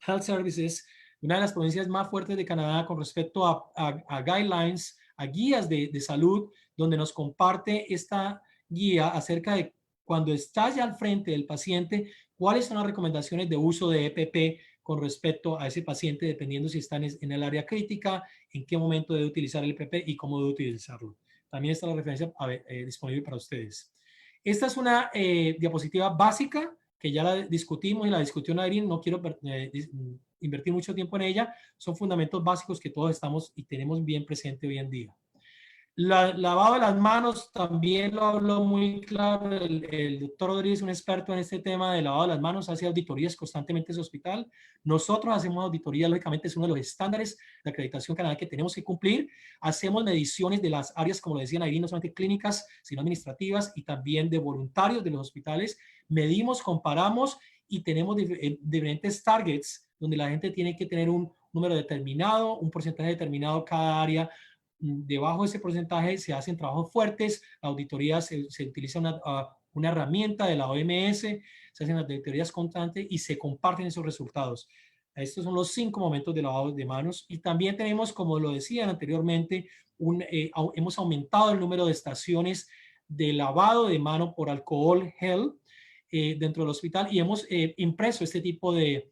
Speaker 5: Health Services, una de las provincias más fuertes de Canadá con respecto a guidelines, a guías de salud, donde nos comparte esta guía acerca de cuando está ya al frente del paciente, cuáles son las recomendaciones de uso de EPP con respecto a ese paciente, dependiendo si está en el área crítica, en qué momento debe utilizar el EPP y cómo debe utilizarlo. También está la referencia disponible para ustedes. Esta es una diapositiva básica que ya la discutimos y la discutió Nadine, no quiero invertir mucho tiempo en ella. Son fundamentos básicos que todos estamos y tenemos bien presente hoy en día. Lavado de las manos también lo habló muy claro el doctor Rodríguez, un experto en este tema de lavado de las manos, hace auditorías constantemente en su hospital. Nosotros hacemos auditorías, lógicamente es uno de los estándares de acreditación Canadá que tenemos que cumplir. Hacemos mediciones de las áreas, como lo decían ahí, no solamente clínicas, sino administrativas y también de voluntarios de los hospitales. Medimos, comparamos y tenemos diferentes targets donde la gente tiene que tener un número determinado, un porcentaje determinado cada área. Debajo de ese porcentaje se hacen trabajos fuertes, la auditoría se utiliza una herramienta de la OMS, se hacen las auditorías constantes y se comparten esos resultados. Estos son los 5 momentos de lavado de manos. Y también tenemos, como lo decían anteriormente, hemos aumentado el número de estaciones de lavado de mano por alcohol gel dentro del hospital, y hemos impreso este tipo de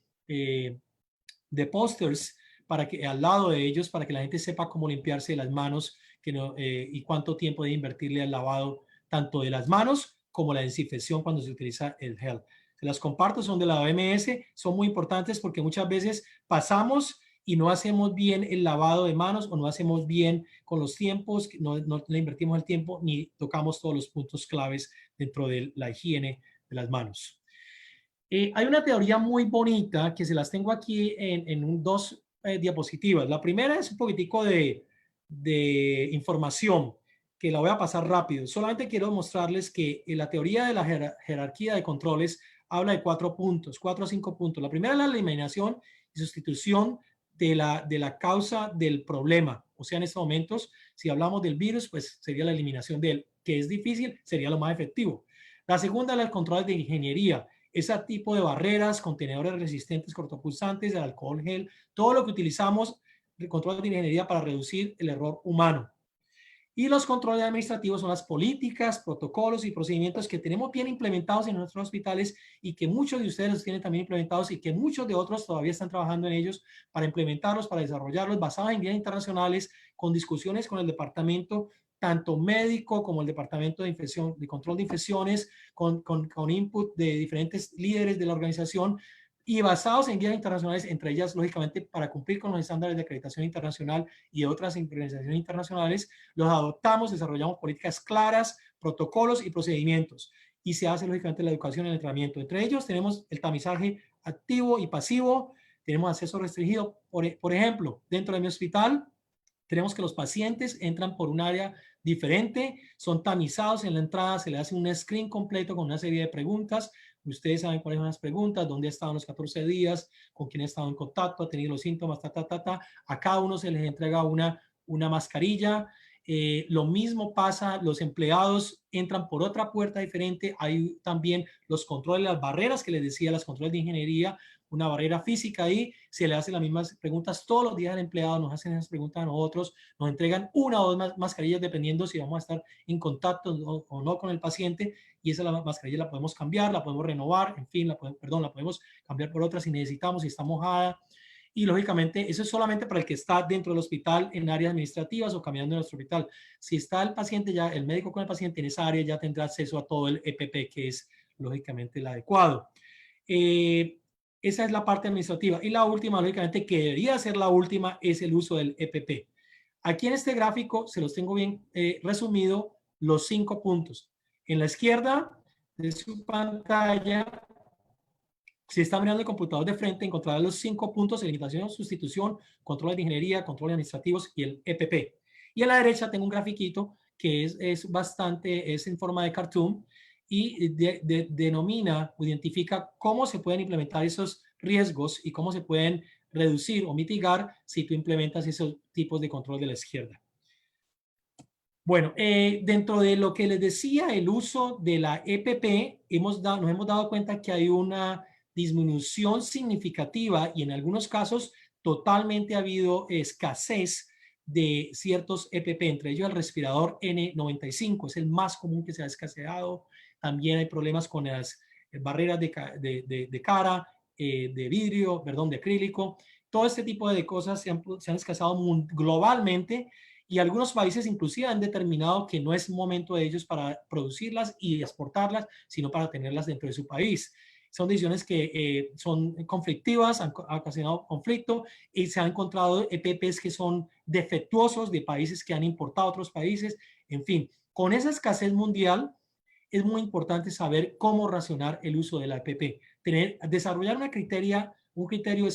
Speaker 5: pósters para que al lado de ellos, para que la gente sepa cómo limpiarse las manos y cuánto tiempo debe invertirle al lavado tanto de las manos como la desinfección cuando se utiliza el gel. Se las comparto, son de la OMS, son muy importantes porque muchas veces pasamos y no hacemos bien el lavado de manos o no hacemos bien con los tiempos, no le invertimos el tiempo ni tocamos todos los puntos claves dentro de la higiene de las manos. Hay una teoría muy bonita que se las tengo aquí en dos diapositivas. La primera es un poquitico de información que la voy a pasar rápido. Solamente quiero mostrarles que la teoría de la jerarquía de controles habla de 4 puntos, 4 a 5 puntos. La primera es la eliminación y sustitución de la causa del problema. O sea, en estos momentos, si hablamos del virus, pues sería la eliminación de él, que es difícil, sería lo más efectivo. La segunda es el control de ingeniería. Ese tipo de barreras, contenedores resistentes, cortopulsantes, el alcohol gel, todo lo que utilizamos, el control de ingeniería para reducir el error humano. Y los controles administrativos son las políticas, protocolos y procedimientos que tenemos bien implementados en nuestros hospitales y que muchos de ustedes los tienen también implementados y que muchos de otros todavía están trabajando en ellos para implementarlos, para desarrollarlos, basados en guías internacionales, con discusiones con el departamento tanto médico como el departamento de infección, de control de infecciones, con input de diferentes líderes de la organización y basados en guías internacionales, entre ellas, lógicamente, para cumplir con los estándares de acreditación internacional y otras organizaciones internacionales, los adoptamos, desarrollamos políticas claras, protocolos y procedimientos. Y se hace, lógicamente, la educación y el entrenamiento. Entre ellos tenemos el tamizaje activo y pasivo, tenemos acceso restringido. Por ejemplo, dentro de mi hospital, tenemos que los pacientes entran por un área diferente, son tamizados en la entrada, se le hace un screen completo con una serie de preguntas. Ustedes saben cuáles son las preguntas, dónde ha estado en los 14 días, con quién ha estado en contacto, ha tenido los síntomas, A cada uno se les entrega una mascarilla. Lo mismo pasa, los empleados entran por otra puerta diferente. Hay también los controles, las barreras que les decía, los controles de ingeniería, una barrera física ahí, se le hacen las mismas preguntas todos los días al empleado, nos hacen esas preguntas a nosotros, nos entregan una o dos mascarillas dependiendo si vamos a estar en contacto o no con el paciente, y esa la mascarilla la podemos cambiar, la podemos renovar, en fin, la podemos cambiar por otra si necesitamos, si está mojada. Y lógicamente eso es solamente para el que está dentro del hospital en áreas administrativas o caminando en nuestro hospital. Si está el paciente ya, el médico con el paciente en esa área, ya tendrá acceso a todo el EPP, que es lógicamente el adecuado. Esa es la parte administrativa. Y la última, lógicamente, que debería ser la última, es el uso del EPP. Aquí en este gráfico se los tengo bien resumido los 5 puntos. En la izquierda de su pantalla, si está mirando el computador de frente, encontrará los 5 puntos: eliminación, sustitución, controles de ingeniería, controles administrativos y el EPP. Y a la derecha tengo un grafiquito que es en forma de cartoon y denomina o identifica cómo se pueden implementar esos riesgos y cómo se pueden reducir o mitigar si tú implementas esos tipos de control de la izquierda. Bueno, dentro de lo que les decía, el uso de la EPP, nos hemos dado cuenta que hay una disminución significativa y en algunos casos totalmente ha habido escasez de ciertos EPP, entre ellos el respirador N95, es el más común que se ha escaseado. También hay problemas con las barreras de cara, de vidrio, perdón, de acrílico. Todo este tipo de cosas se han escaseado globalmente y algunos países inclusive han determinado que no es momento de ellos para producirlas y exportarlas, sino para tenerlas dentro de su país. Son decisiones que son conflictivas, han ocasionado conflicto y se han encontrado EPPs que son defectuosos de países que han importado a otros países. En fin, con esa escasez mundial es muy importante saber cómo racionar el uso de la EPP. Desarrollar un criterio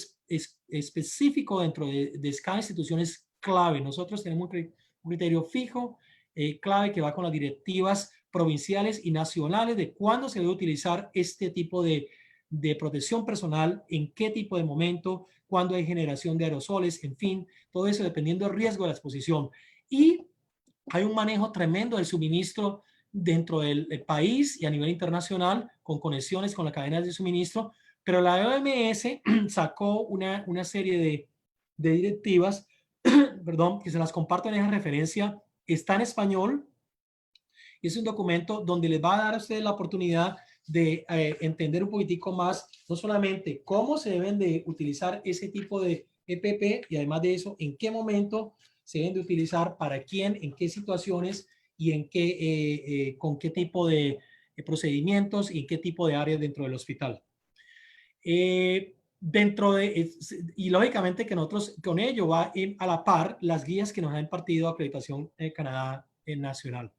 Speaker 5: específico dentro de cada institución es clave. Nosotros tenemos un criterio fijo, clave, que va con las directivas provinciales y nacionales de cuándo se debe utilizar este tipo de protección personal, en qué tipo de momento, cuándo hay generación de aerosoles, en fin, todo eso dependiendo del riesgo de la exposición. Y hay un manejo tremendo del suministro dentro del país y a nivel internacional, con conexiones con las cadenas de suministro, pero la OMS sacó una serie de directivas, perdón, que se las comparto en esa referencia. Está en español y es un documento donde les va a dar a ustedes la oportunidad de entender un poquitico más, no solamente cómo se deben de utilizar ese tipo de EPP y además de eso, en qué momento se deben de utilizar, para quién, en qué situaciones y con qué tipo de procedimientos y qué tipo de áreas dentro del hospital. Y lógicamente que nosotros con ello va a la par las guías que nos ha impartido Acreditación Canadá Nacional.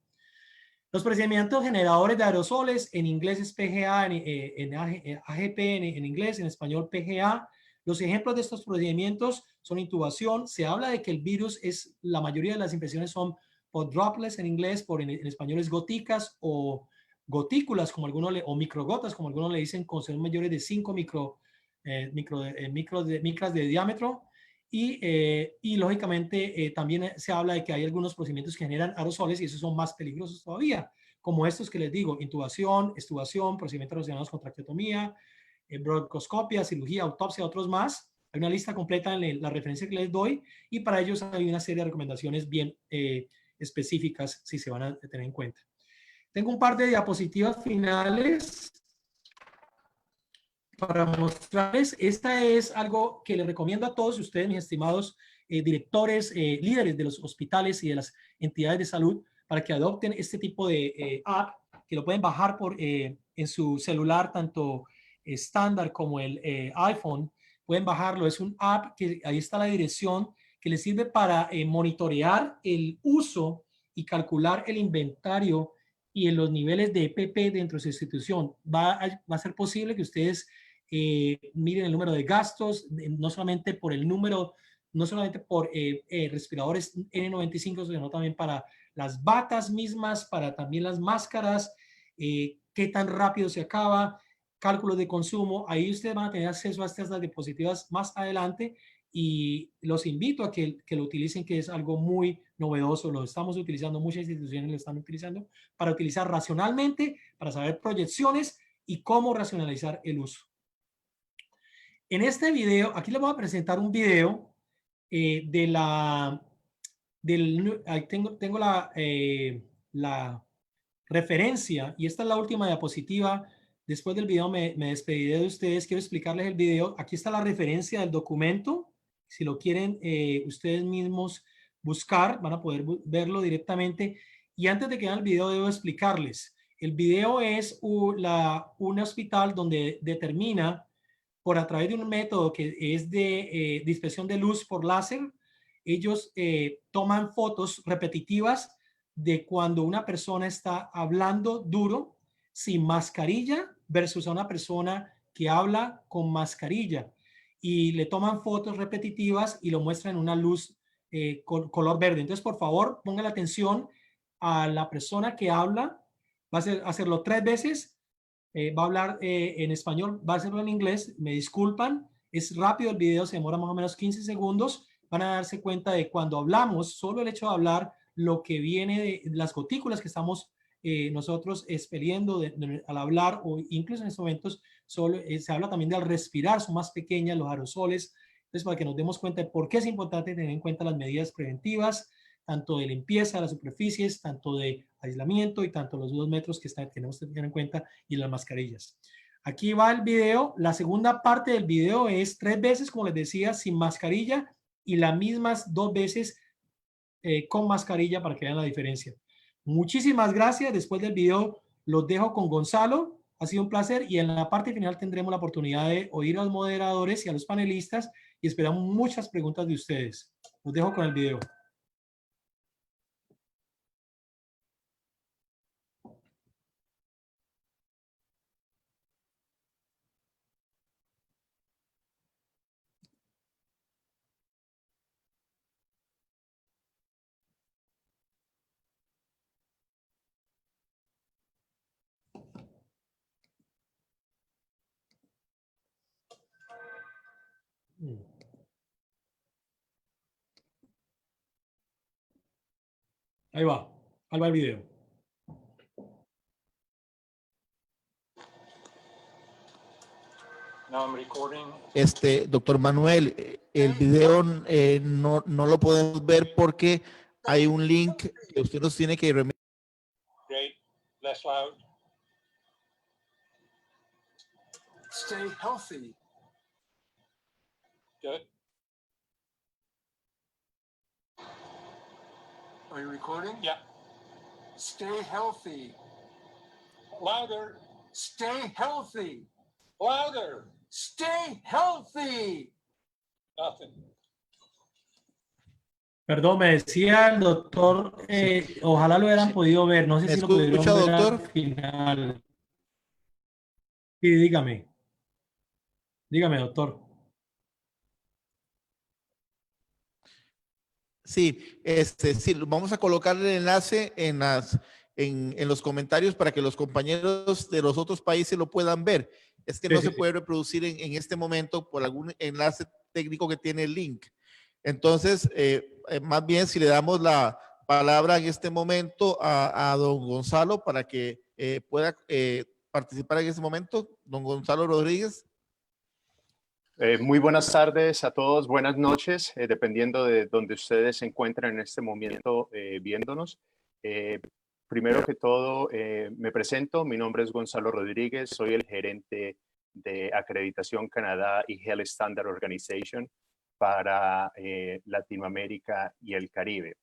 Speaker 5: Los procedimientos generadores de aerosoles, en inglés es PGA, en AGP en inglés, en español PGA. Los ejemplos de estos procedimientos son intubación. Se habla de que el virus la mayoría de las infecciones son por droplets en inglés, en español es goticas o gotículas, o microgotas, como algunos le dicen, con ser mayores de 5 micras de diámetro. Y lógicamente también se habla de que hay algunos procedimientos que generan aerosoles y esos son más peligrosos todavía, como estos que les digo: intubación, extubación, procedimientos relacionados con traqueotomía, broncoscopia, cirugía, autopsia, otros más. Hay una lista completa en la referencia que les doy y para ellos hay una serie de recomendaciones bien específicas si se van a tener en cuenta. Tengo un par de diapositivas finales para mostrarles. Esta es algo que les recomiendo a todos ustedes, mis estimados directores, líderes de los hospitales y de las entidades de salud, para que adopten este tipo de app, que lo pueden bajar en su celular, tanto estándar como el iPhone. Pueden bajarlo. Es un app que ahí está la dirección, que les sirve para monitorear el uso y calcular el inventario y en los niveles de EPP dentro de su institución. Va a ser posible que ustedes miren el número de gastos, no solamente por el número, no solamente por respiradores N95, sino también para las batas mismas, para también las máscaras, qué tan rápido se acaba, cálculos de consumo. Ahí ustedes van a tener acceso a estas diapositivas más adelante y los invito a que lo utilicen, que es algo muy novedoso. Lo estamos utilizando, muchas instituciones lo están utilizando para utilizar racionalmente, para saber proyecciones y cómo racionalizar el uso. En este video, aquí les voy a presentar un video ahí tengo la referencia, y esta es la última diapositiva. Después del video me despediré de ustedes. Quiero explicarles el video. Aquí está la referencia del documento. Si lo quieren ustedes mismos buscar, van a poder verlo directamente. Y antes de que vean el video, debo explicarles. El video es un hospital donde determina, por a través de un método que es de dispersión de luz por láser, ellos toman fotos repetitivas de cuando una persona está hablando duro sin mascarilla versus a una persona que habla con mascarilla, y le toman fotos repetitivas y lo muestran en una luz color verde. Entonces, por favor, pongan la atención a la persona que habla. Va a hacerlo 3 veces. Va a hablar en español, va a hacerlo en inglés. Me disculpan, es rápido el video, se demora más o menos 15 segundos. Van a darse cuenta de cuando hablamos, solo el hecho de hablar, lo que viene de las gotículas que estamos nosotros expeliendo al hablar, o incluso en estos momentos solo, se habla también de al respirar, son más pequeñas los aerosoles. Entonces, para que nos demos cuenta de por qué es importante tener en cuenta las medidas preventivas, tanto de limpieza de las superficies, tanto de aislamiento y tanto los 2 metros que tenemos que tener en cuenta, y las mascarillas. Aquí va el video. La segunda parte del video es 3 veces, como les decía, sin mascarilla, y las mismas 2 veces con mascarilla, para que vean la diferencia. Muchísimas gracias. Después del video los dejo con Gonzalo. Ha sido un placer, y en la parte final tendremos la oportunidad de oír a los moderadores y a los panelistas, y esperamos muchas preguntas de ustedes. Los dejo con el video. Ahí va el video.
Speaker 4: Doctor Manuel, el video no lo podemos ver porque hay un link que usted nos tiene que remitir.
Speaker 6: Great, less loud. Stay healthy. Good. Are you recording? Yeah. Stay healthy. Louder. Stay healthy. Louder. Stay healthy. Nothing.
Speaker 5: Perdón, me decía el doctor, ojalá lo hubieran podido ver. No sé si lo pudieron ver
Speaker 4: doctor?
Speaker 5: al final. Sí, dígame. Dígame, doctor.
Speaker 4: Sí, sí, vamos a colocar el enlace en los comentarios para que los compañeros de los otros países lo puedan ver. Es que no se puede reproducir en este momento por algún enlace técnico que tiene el link. Entonces, más bien, si le damos la palabra en este momento a don Gonzalo para que pueda participar en este momento. Don Gonzalo Rodríguez.
Speaker 7: Muy buenas tardes a todos, buenas noches, dependiendo de donde ustedes se encuentran en este momento viéndonos. Primero que todo, me presento, mi nombre es Gonzalo Rodríguez, soy el gerente de Acreditación Canadá y Health Standard Organization para Latinoamérica y el Caribe.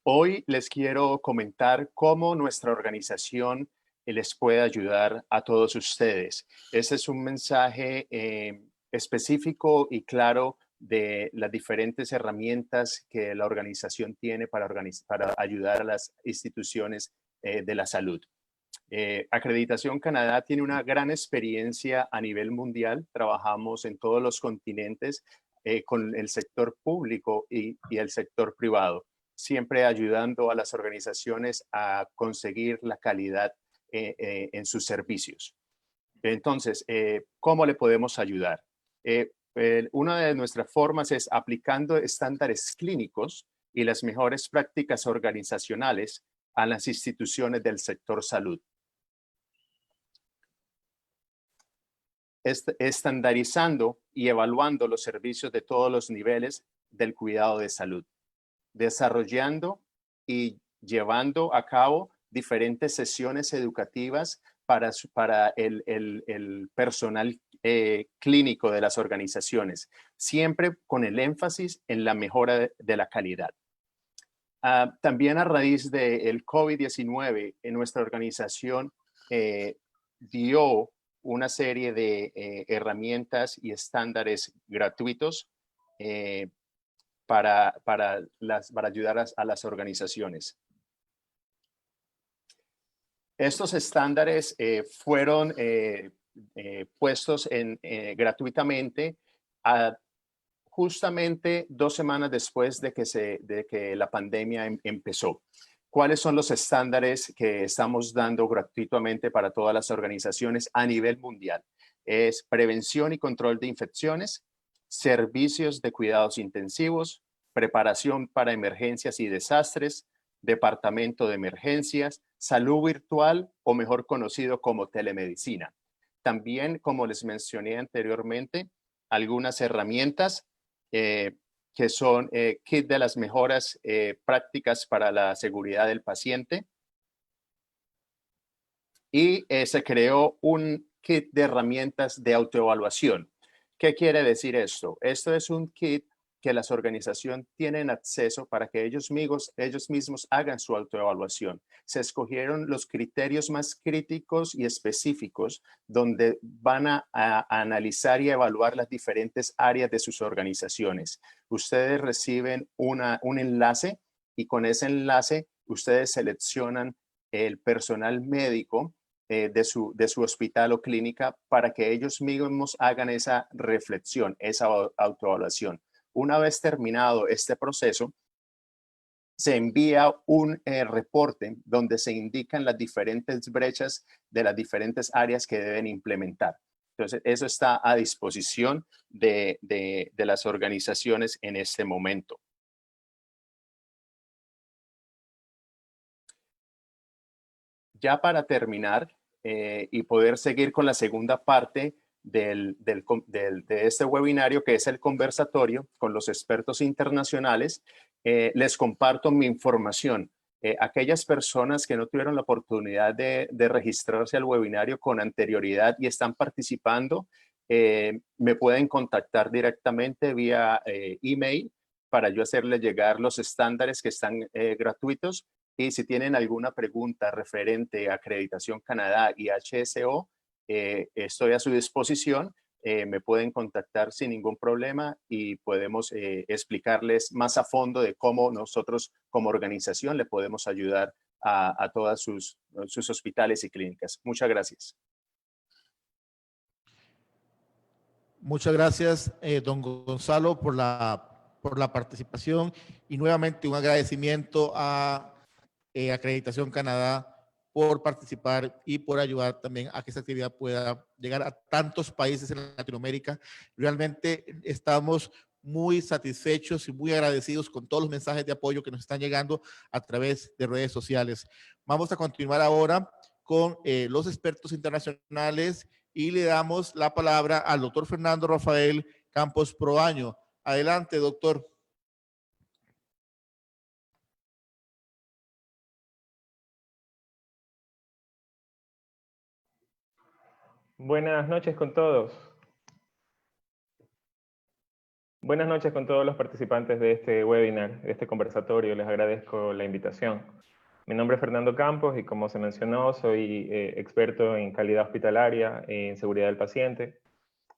Speaker 7: Hoy les quiero comentar cómo nuestra organización les puede ayudar a todos ustedes. Este es un mensaje específico y claro de las diferentes herramientas que la organización tiene para ayudar a las instituciones de la salud. Acreditación Canadá tiene una gran experiencia a nivel mundial. Trabajamos en todos los continentes con el sector público y el sector privado, siempre ayudando a las organizaciones a conseguir la calidad en sus servicios. Entonces, ¿cómo le podemos ayudar? Una de nuestras formas es aplicando estándares clínicos y las mejores prácticas organizacionales a las instituciones del sector salud. Estandarizando y evaluando los servicios de todos los niveles del cuidado de salud, desarrollando y llevando a cabo diferentes sesiones educativas para el personal clínico de las organizaciones, siempre con el énfasis en la mejora de la calidad. También a raíz del COVID-19, en nuestra organización dio una serie de herramientas y estándares gratuitos para ayudar a las organizaciones. Estos estándares fueron puestos gratuitamente justamente 2 semanas después de que la pandemia empezó. ¿Cuáles son los estándares que estamos dando gratuitamente para todas las organizaciones a nivel mundial? Es prevención y control de infecciones, servicios de cuidados intensivos, preparación para emergencias y desastres, departamento de emergencias, salud virtual o mejor conocido como telemedicina. También, como les mencioné anteriormente, algunas herramientas que son kit de las mejoras prácticas para la seguridad del paciente. Y se creó un kit de herramientas de autoevaluación. ¿Qué quiere decir esto? Esto es un kit que las organizaciones tienen acceso para que ellos mismos hagan su autoevaluación. Se escogieron los criterios más críticos y específicos donde van a analizar y evaluar las diferentes áreas de sus organizaciones. Ustedes reciben un enlace y con ese enlace ustedes seleccionan el personal médico de su hospital o clínica para que ellos mismos hagan esa reflexión, esa autoevaluación. Una vez terminado este proceso, se envía un reporte donde se indican las diferentes brechas de las diferentes áreas que deben implementar. Entonces, eso está a disposición de las organizaciones en este momento. Ya para terminar y poder seguir con la segunda parte de este webinario, que es el conversatorio con los expertos internacionales, les comparto mi información. Aquellas personas que no tuvieron la oportunidad de registrarse al webinario con anterioridad y están participando, me pueden contactar directamente vía email para yo hacerles llegar los estándares que están gratuitos. Y si tienen alguna pregunta referente a Acreditación Canadá y HSO, estoy a su disposición. Me pueden contactar sin ningún problema y podemos explicarles más a fondo de cómo nosotros como organización le podemos ayudar a todas sus hospitales y clínicas. Muchas gracias.
Speaker 4: Muchas gracias, don Gonzalo, por la participación y nuevamente un agradecimiento a Acreditación Canadá por participar y por ayudar también a que esta actividad pueda llegar a tantos países en Latinoamérica. Realmente estamos muy satisfechos y muy agradecidos con todos los mensajes de apoyo que nos están llegando a través de redes sociales. Vamos a continuar ahora con los expertos internacionales y le damos la palabra al doctor Fernando Rafael Campos Proaño. Adelante, doctor.
Speaker 8: Buenas noches con todos. Buenas noches con todos los participantes de este webinar, de este conversatorio. Les agradezco la invitación. Mi nombre es Fernando Campos y como se mencionó, soy experto en calidad hospitalaria, en seguridad del paciente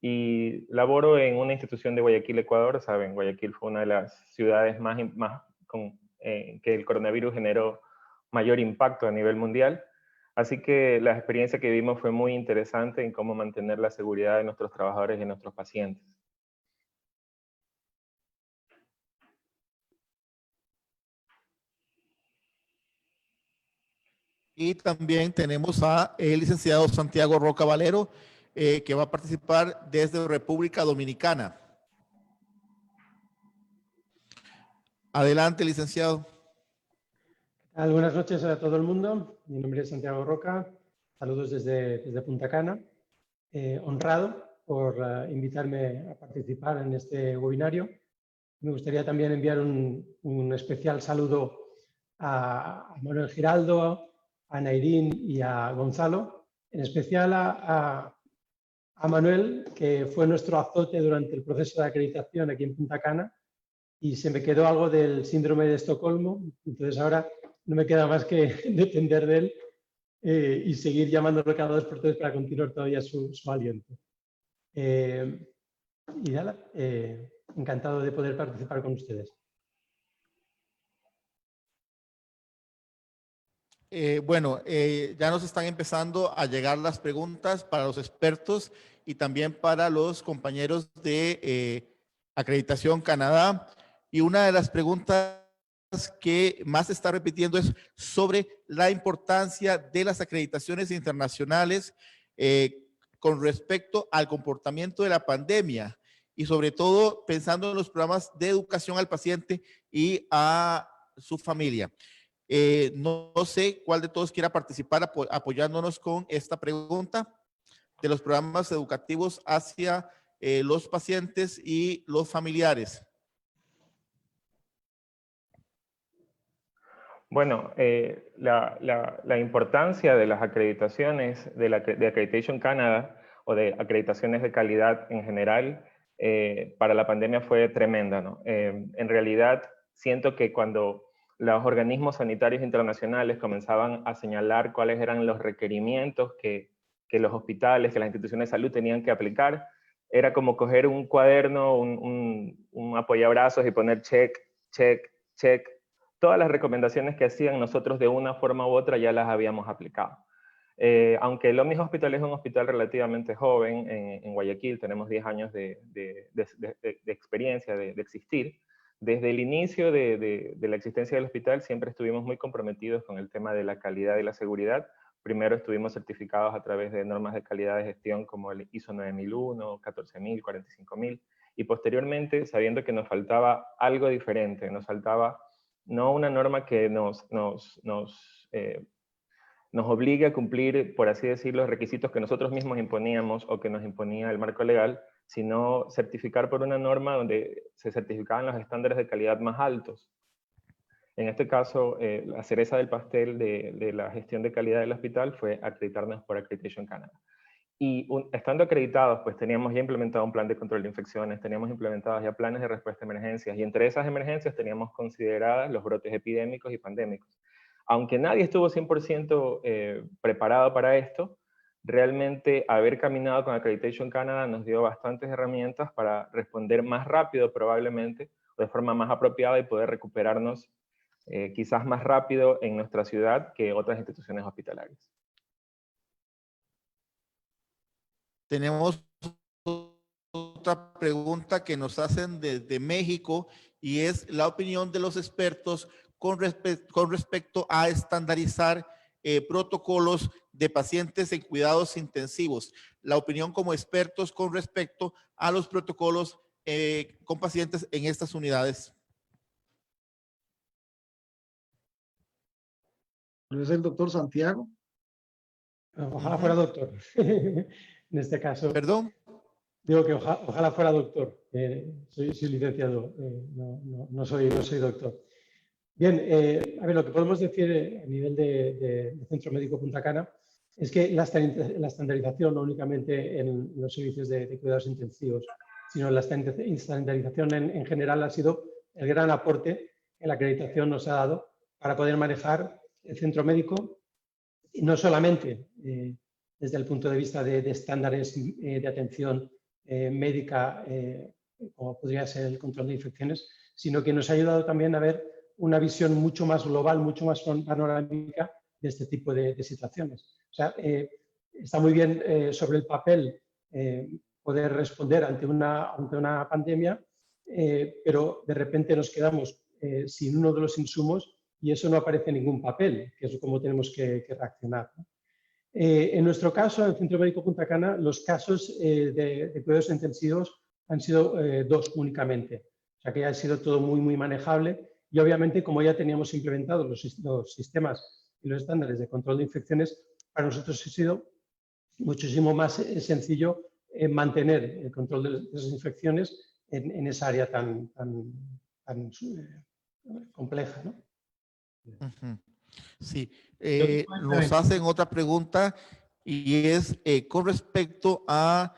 Speaker 8: y laboro en una institución de Guayaquil, Ecuador. Saben, Guayaquil fue una de las ciudades que el coronavirus generó mayor impacto a nivel mundial. Así que la experiencia que vivimos fue muy interesante en cómo mantener la seguridad de nuestros trabajadores y de nuestros pacientes.
Speaker 4: Y también tenemos a el licenciado Santiago Roca Valero, que va a participar desde República Dominicana. Adelante, licenciado.
Speaker 9: Buenas noches a todo el mundo. Mi nombre es Santiago Roca. Saludos desde Punta Cana. Honrado por invitarme a participar en este webinario. Me gustaría también enviar un especial saludo a Manuel Giraldo, a Nairín y a Gonzalo. En especial a Manuel, que fue nuestro azote durante el proceso de acreditación aquí en Punta Cana y se me quedó algo del síndrome de Estocolmo. Entonces ahora no me queda más que depender de él y seguir llamándolo cada 2 por 3 para continuar todavía su aliento. Y nada, encantado de poder participar con ustedes.
Speaker 4: Ya nos están empezando a llegar las preguntas para los expertos y también para los compañeros de Acreditación Canadá. Y una de las preguntas que más se está repitiendo es sobre la importancia de las acreditaciones internacionales con respecto al comportamiento de la pandemia y sobre todo pensando en los programas de educación al paciente y a su familia. No sé cuál de todos quiera participar apoyándonos con esta pregunta de los programas educativos hacia los pacientes y los familiares.
Speaker 8: Bueno, la importancia de las acreditaciones de Accreditation Canada o de acreditaciones de calidad en general para la pandemia fue tremenda, ¿no? En realidad, siento que cuando los organismos sanitarios internacionales comenzaban a señalar cuáles eran los requerimientos que los hospitales, que las instituciones de salud tenían que aplicar, era como coger un cuaderno, un apoyabrazos y poner check, check, check. Todas las recomendaciones que hacían nosotros de una forma u otra ya las habíamos aplicado. Aunque el Omnis Hospital es un hospital relativamente joven, en Guayaquil tenemos 10 años de experiencia, de existir. Desde el inicio de la existencia del hospital siempre estuvimos muy comprometidos con el tema de la calidad y la seguridad. Primero estuvimos certificados a través de normas de calidad de gestión como el ISO 9001, 14000, 45000, y posteriormente, sabiendo que nos faltaba algo diferente, nos faltaba no una norma que nos obligue a cumplir, por así decirlo, los requisitos que nosotros mismos imponíamos o que nos imponía el marco legal, sino certificar por una norma donde se certificaban los estándares de calidad más altos. En este caso, la cereza del pastel de la gestión de calidad del hospital fue acreditarnos por Accreditation Canada. Y estando acreditados, pues teníamos ya implementado un plan de control de infecciones, teníamos implementados ya planes de respuesta a emergencias, y entre esas emergencias teníamos consideradas los brotes epidémicos y pandémicos. Aunque nadie estuvo 100% preparado para esto, realmente haber caminado con Accreditation Canada nos dio bastantes herramientas para responder más rápido probablemente, o de forma más apropiada, y poder recuperarnos quizás más rápido en nuestra ciudad que otras instituciones hospitalarias.
Speaker 4: Tenemos otra pregunta que nos hacen desde México y es la opinión de los expertos con respecto a estandarizar protocolos de pacientes en cuidados intensivos. La opinión como expertos con respecto a los protocolos con pacientes en estas unidades.
Speaker 2: ¿No es el doctor Santiago?
Speaker 9: Ojalá fuera doctor. En este caso,
Speaker 4: ¿Perdón?
Speaker 9: digo que ojalá fuera doctor. Soy licenciado, no soy doctor. Bien, a ver, lo que podemos decir a nivel de Centro Médico Punta Cana es que la estandarización, no únicamente en los servicios de cuidados intensivos, sino la estandarización en general ha sido el gran aporte que la acreditación nos ha dado para poder manejar el centro médico, y no solamente desde el punto de vista de estándares de atención médica, como podría ser el control de infecciones, sino que nos ha ayudado también a ver una visión mucho más global, mucho más panorámica de este tipo de situaciones. O sea, está muy bien sobre el papel poder responder ante una pandemia, pero de repente nos quedamos sin uno de los insumos y eso no aparece en ningún papel, que es como tenemos que reaccionar, ¿no? En nuestro caso, en el Centro Médico Punta Cana, los casos de cuidados intensivos han sido 2 únicamente. O sea que ha sido todo muy manejable y obviamente como ya teníamos implementados los sistemas y los estándares de control de infecciones, para nosotros ha sido muchísimo más sencillo mantener el control de las infecciones en esa área tan compleja, ¿no?
Speaker 4: Sí, nos hacen otra pregunta y es con respecto a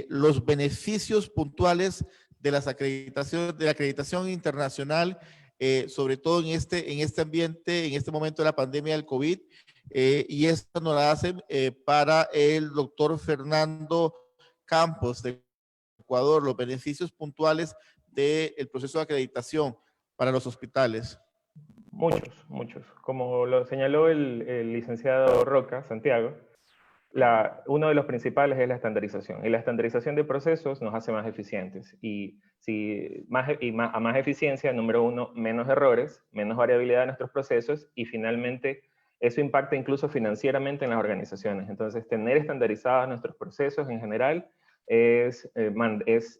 Speaker 4: los beneficios puntuales de las acreditaciones, de la acreditación internacional, sobre todo en este ambiente, en este momento de la pandemia del COVID, y esto nos la hacen para el doctor Fernando Campos de Ecuador, los beneficios puntuales del proceso de acreditación para los hospitales.
Speaker 8: Muchos. Como lo señaló el licenciado Roca, Santiago, uno de los principales es la estandarización. Y la estandarización de procesos nos hace más eficientes. A más eficiencia, número 1, menos errores, menos variabilidad de nuestros procesos y finalmente eso impacta incluso financieramente en las organizaciones. Entonces, tener estandarizados nuestros procesos en general es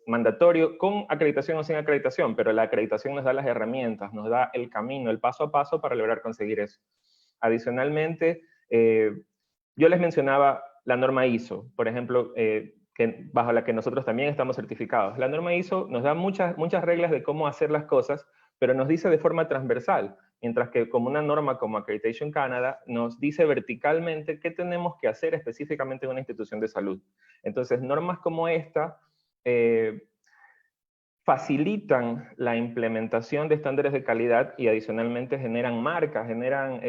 Speaker 8: mandatorio, con acreditación o sin acreditación, pero la acreditación nos da las herramientas, nos da el camino, el paso a paso para lograr conseguir eso. Adicionalmente, yo les mencionaba la norma ISO, por ejemplo, bajo la que nosotros también estamos certificados. La norma ISO nos da muchas reglas de cómo hacer las cosas, pero nos dice de forma transversal, mientras que como una norma como Accreditation Canada nos dice verticalmente qué tenemos que hacer específicamente en una institución de salud. Entonces, normas como esta facilitan la implementación de estándares de calidad y adicionalmente generan marcas, generan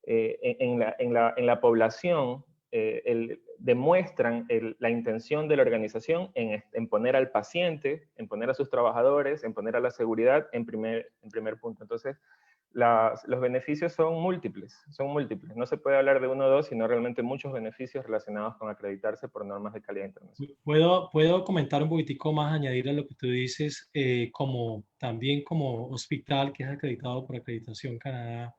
Speaker 8: en la población, demuestran la intención de la organización en poner al paciente, en poner a sus trabajadores, en poner a la seguridad en primer punto. Entonces, los beneficios son múltiples. No se puede hablar de uno o dos, sino realmente muchos beneficios relacionados con acreditarse por normas de calidad internacional.
Speaker 5: ¿Puedo comentar un poquitico más, añadir a lo que tú dices, también como hospital que es acreditado por Accreditation Canada,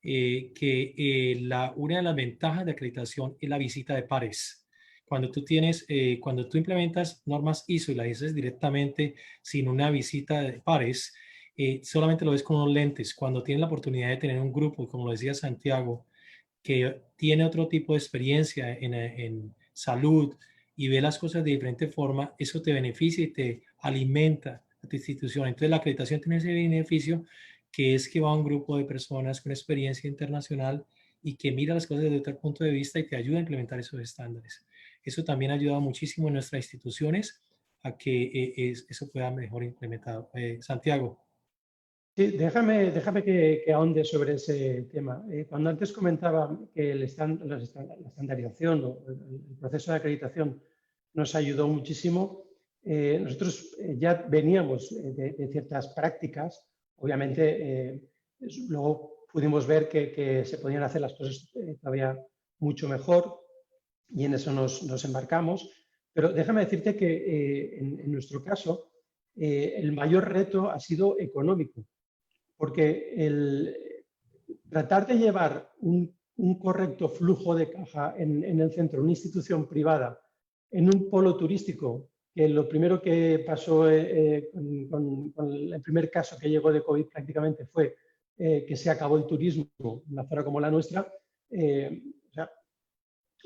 Speaker 5: que una de las ventajas de acreditación es la visita de pares. Cuando tú implementas normas ISO y las dices directamente sin una visita de pares, solamente lo ves con unos lentes. Cuando tienes la oportunidad de tener un grupo, como lo decía Santiago, que tiene otro tipo de experiencia en salud y ve las cosas de diferente forma, eso te beneficia y te alimenta a tu institución. Entonces la acreditación tiene ese beneficio, que es que va a un grupo de personas con experiencia internacional y que mira las cosas desde otro punto de vista y te ayuda a implementar esos estándares. Eso también ha ayudado muchísimo en nuestras instituciones a que eso pueda mejor implementado. Santiago.
Speaker 9: Sí, déjame que ahonde sobre ese tema. Cuando antes comentaba que la estandarización o el proceso de acreditación nos ayudó muchísimo, nosotros ya veníamos de ciertas prácticas. Obviamente, luego pudimos ver que se podían hacer las cosas todavía mucho mejor y en eso nos embarcamos. Pero déjame decirte que en nuestro caso, el mayor reto ha sido económico. Porque tratar de llevar un correcto flujo de caja en el centro, una institución privada, en un polo turístico, que lo primero que pasó con el primer caso que llegó de COVID prácticamente fue que se acabó el turismo en una zona como la nuestra. O sea,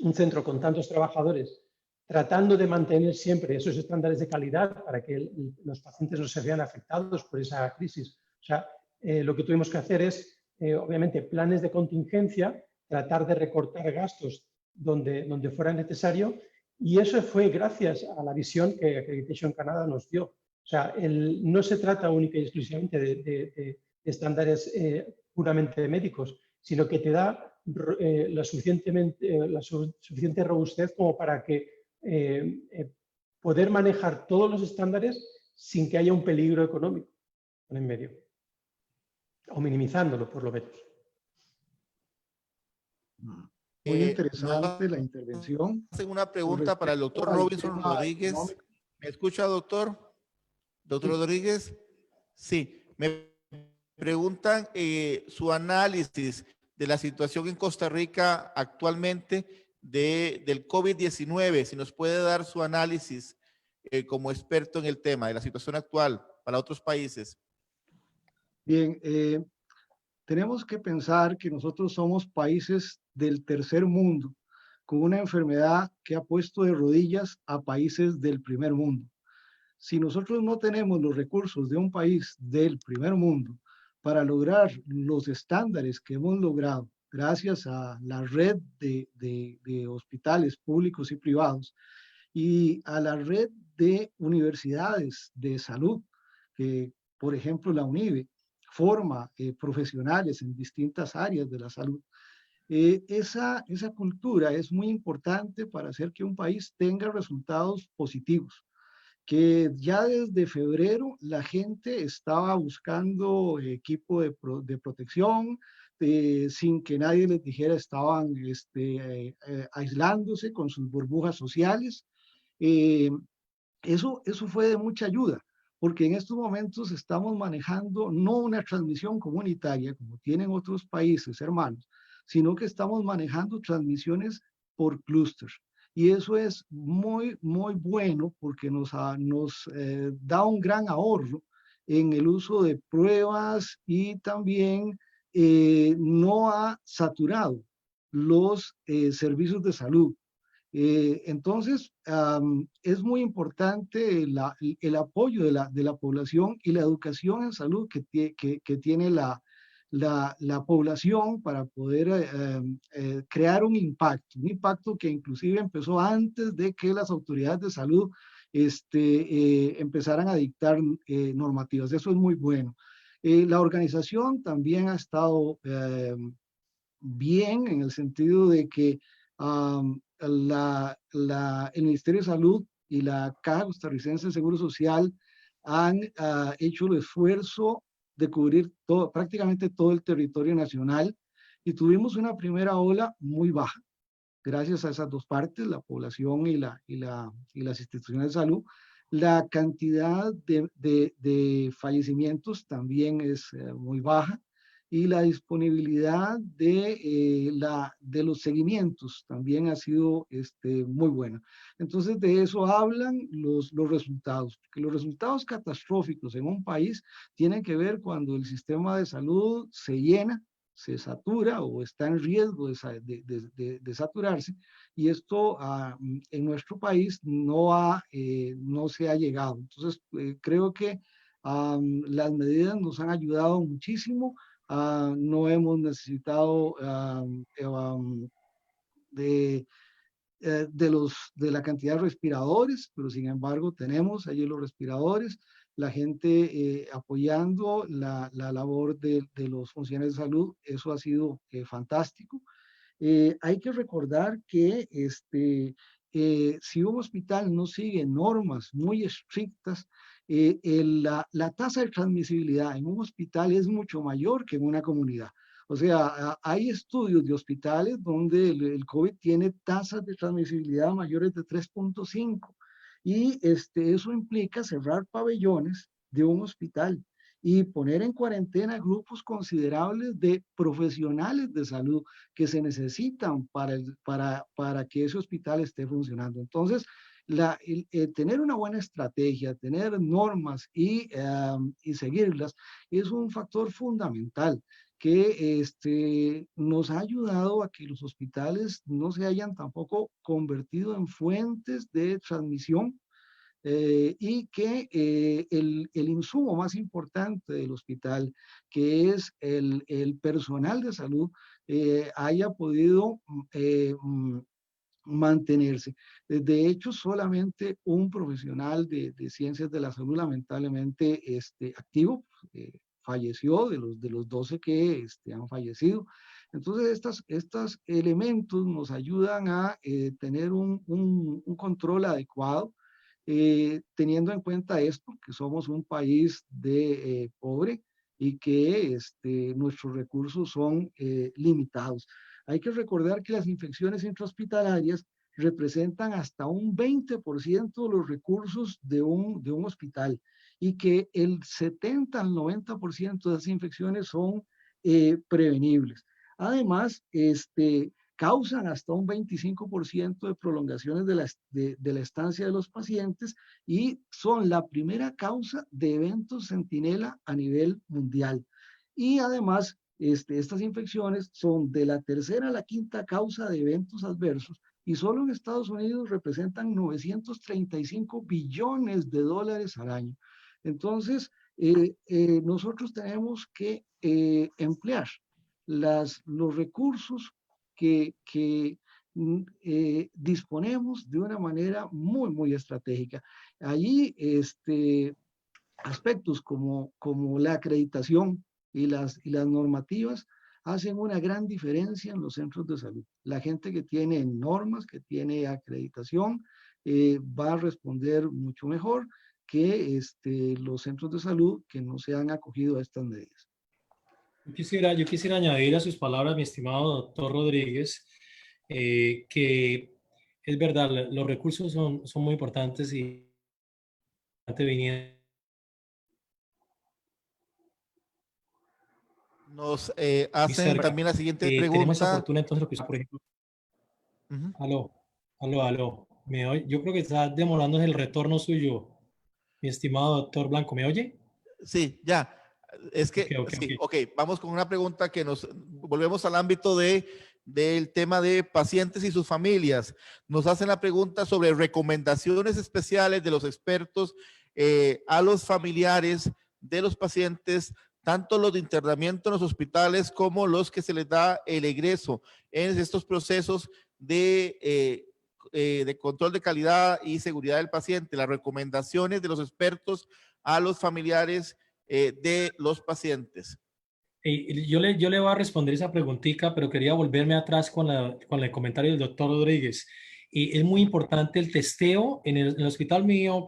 Speaker 9: un centro con tantos trabajadores tratando de mantener siempre esos estándares de calidad para que los pacientes no se vean afectados por esa crisis. O sea, lo que tuvimos que hacer es, obviamente, planes de contingencia, tratar de recortar gastos donde fuera necesario, y eso fue gracias a la visión que Accreditation Canada nos dio. O sea, no se trata única y exclusivamente de estándares puramente médicos, sino que te da la suficiente robustez como para que poder manejar todos los estándares sin que haya un peligro económico en medio, o minimizándolo por lo menos.
Speaker 2: Muy interesante la intervención.
Speaker 4: Tengo una pregunta para el doctor Robinson Rodríguez. ¿Me escucha, doctor? Doctor Rodríguez. Sí, me preguntan su análisis de la situación en Costa Rica actualmente del COVID-19. Si nos puede dar su análisis como experto en el tema de la situación actual para otros países.
Speaker 2: Bien, tenemos que pensar que nosotros somos países del tercer mundo, con una enfermedad que ha puesto de rodillas a países del primer mundo. Si nosotros no tenemos los recursos de un país del primer mundo para lograr los estándares que hemos logrado gracias a la red de hospitales públicos y privados y a la red de universidades de salud, que por ejemplo la UNIBE forma profesionales en distintas áreas de la salud. Esa cultura es muy importante para hacer que un país tenga resultados positivos, que ya desde febrero la gente estaba buscando equipo de protección, sin que nadie les dijera, estaban aislándose con sus burbujas sociales. Eso fue de mucha ayuda, porque en estos momentos estamos manejando no una transmisión comunitaria como tienen otros países hermanos, sino que estamos manejando transmisiones por clúster. Y eso es muy, muy bueno porque nos da un gran ahorro en el uso de pruebas y también no ha saturado los servicios de salud. Entonces, es muy importante el apoyo de la población y la educación en salud que tiene la población para poder crear un impacto que inclusive empezó antes de que las autoridades de salud empezaran a dictar normativas. Eso es muy bueno. La organización también ha estado bien en el sentido de que el Ministerio de Salud y la Caja Costarricense de Seguro Social han hecho el esfuerzo de cubrir prácticamente todo el territorio nacional y tuvimos una primera ola muy baja. Gracias a esas dos partes, la población y las instituciones de salud, la cantidad de fallecimientos también es muy baja y la disponibilidad de los seguimientos también ha sido muy buena. Entonces, de eso hablan los resultados, porque los resultados catastróficos en un país tienen que ver cuando el sistema de salud se llena, se satura o está en riesgo de saturarse, y esto en nuestro país no se ha llegado. Entonces, creo que las medidas nos han ayudado muchísimo. No hemos necesitado de la cantidad de respiradores, pero sin embargo tenemos allí los respiradores, la gente apoyando la labor de los funcionarios de salud. Eso ha sido fantástico. Hay que recordar que si un hospital no sigue normas muy estrictas, la tasa de transmisibilidad en un hospital es mucho mayor que en una comunidad. O sea, hay estudios de hospitales donde el COVID tiene tasas de transmisibilidad mayores de 3.5 y eso implica cerrar pabellones de un hospital y poner en cuarentena grupos considerables de profesionales de salud que se necesitan para que ese hospital esté funcionando. Entonces, tener una buena estrategia, tener normas y seguirlas es un factor fundamental. que nos ha ayudado a que los hospitales no se hayan tampoco convertido en fuentes de transmisión y que el insumo más importante del hospital, que es el personal de salud, haya podido mantenerse. De hecho, solamente un profesional de ciencias de la salud, lamentablemente activo, falleció de los 12 que han fallecido. Entonces, estos elementos nos ayudan a tener un control adecuado, teniendo en cuenta esto, que somos un país pobre y que nuestros recursos son limitados. Hay que recordar que las infecciones intrahospitalarias representan hasta un 20% de los recursos de un hospital y que el 70 al 90% de esas infecciones son prevenibles. Además, causan hasta un 25% de prolongaciones de la estancia de los pacientes y son la primera causa de eventos centinela a nivel mundial. Y además, estas infecciones son de la tercera a la quinta causa de eventos adversos y solo en Estados Unidos representan 935 billones de dólares al año. Entonces, nosotros tenemos que emplear los recursos que disponemos de una manera muy, muy estratégica. Allí, aspectos como la acreditación y las normativas hacen una gran diferencia en los centros de salud. La gente que tiene normas, que tiene acreditación, va a responder mucho mejor que los centros de salud que no se han acogido a estas medidas.
Speaker 5: Yo quisiera añadir a sus palabras, mi estimado doctor Rodríguez, que es verdad, los recursos son muy importantes y
Speaker 4: nos hacen también la siguiente pregunta.
Speaker 5: Tenemos esa fortuna entonces, lo que por ejemplo. Aló. ¿Me oye? Yo creo que está demorándose el retorno suyo, mi estimado doctor Blanco. ¿Me oye?
Speaker 4: Sí, ya. Es que, okay. Vamos con una pregunta que volvemos al ámbito del tema de pacientes y sus familias. Nos hacen la pregunta sobre recomendaciones especiales de los expertos a los familiares de los pacientes, tanto los de internamiento en los hospitales como los que se les da el egreso en estos procesos de control de calidad y seguridad del paciente, las recomendaciones de los expertos a los familiares de los pacientes.
Speaker 5: Yo le voy a responder esa preguntita, pero quería volverme atrás con el comentario del doctor Rodríguez. Es muy importante el testeo. En el hospital mío,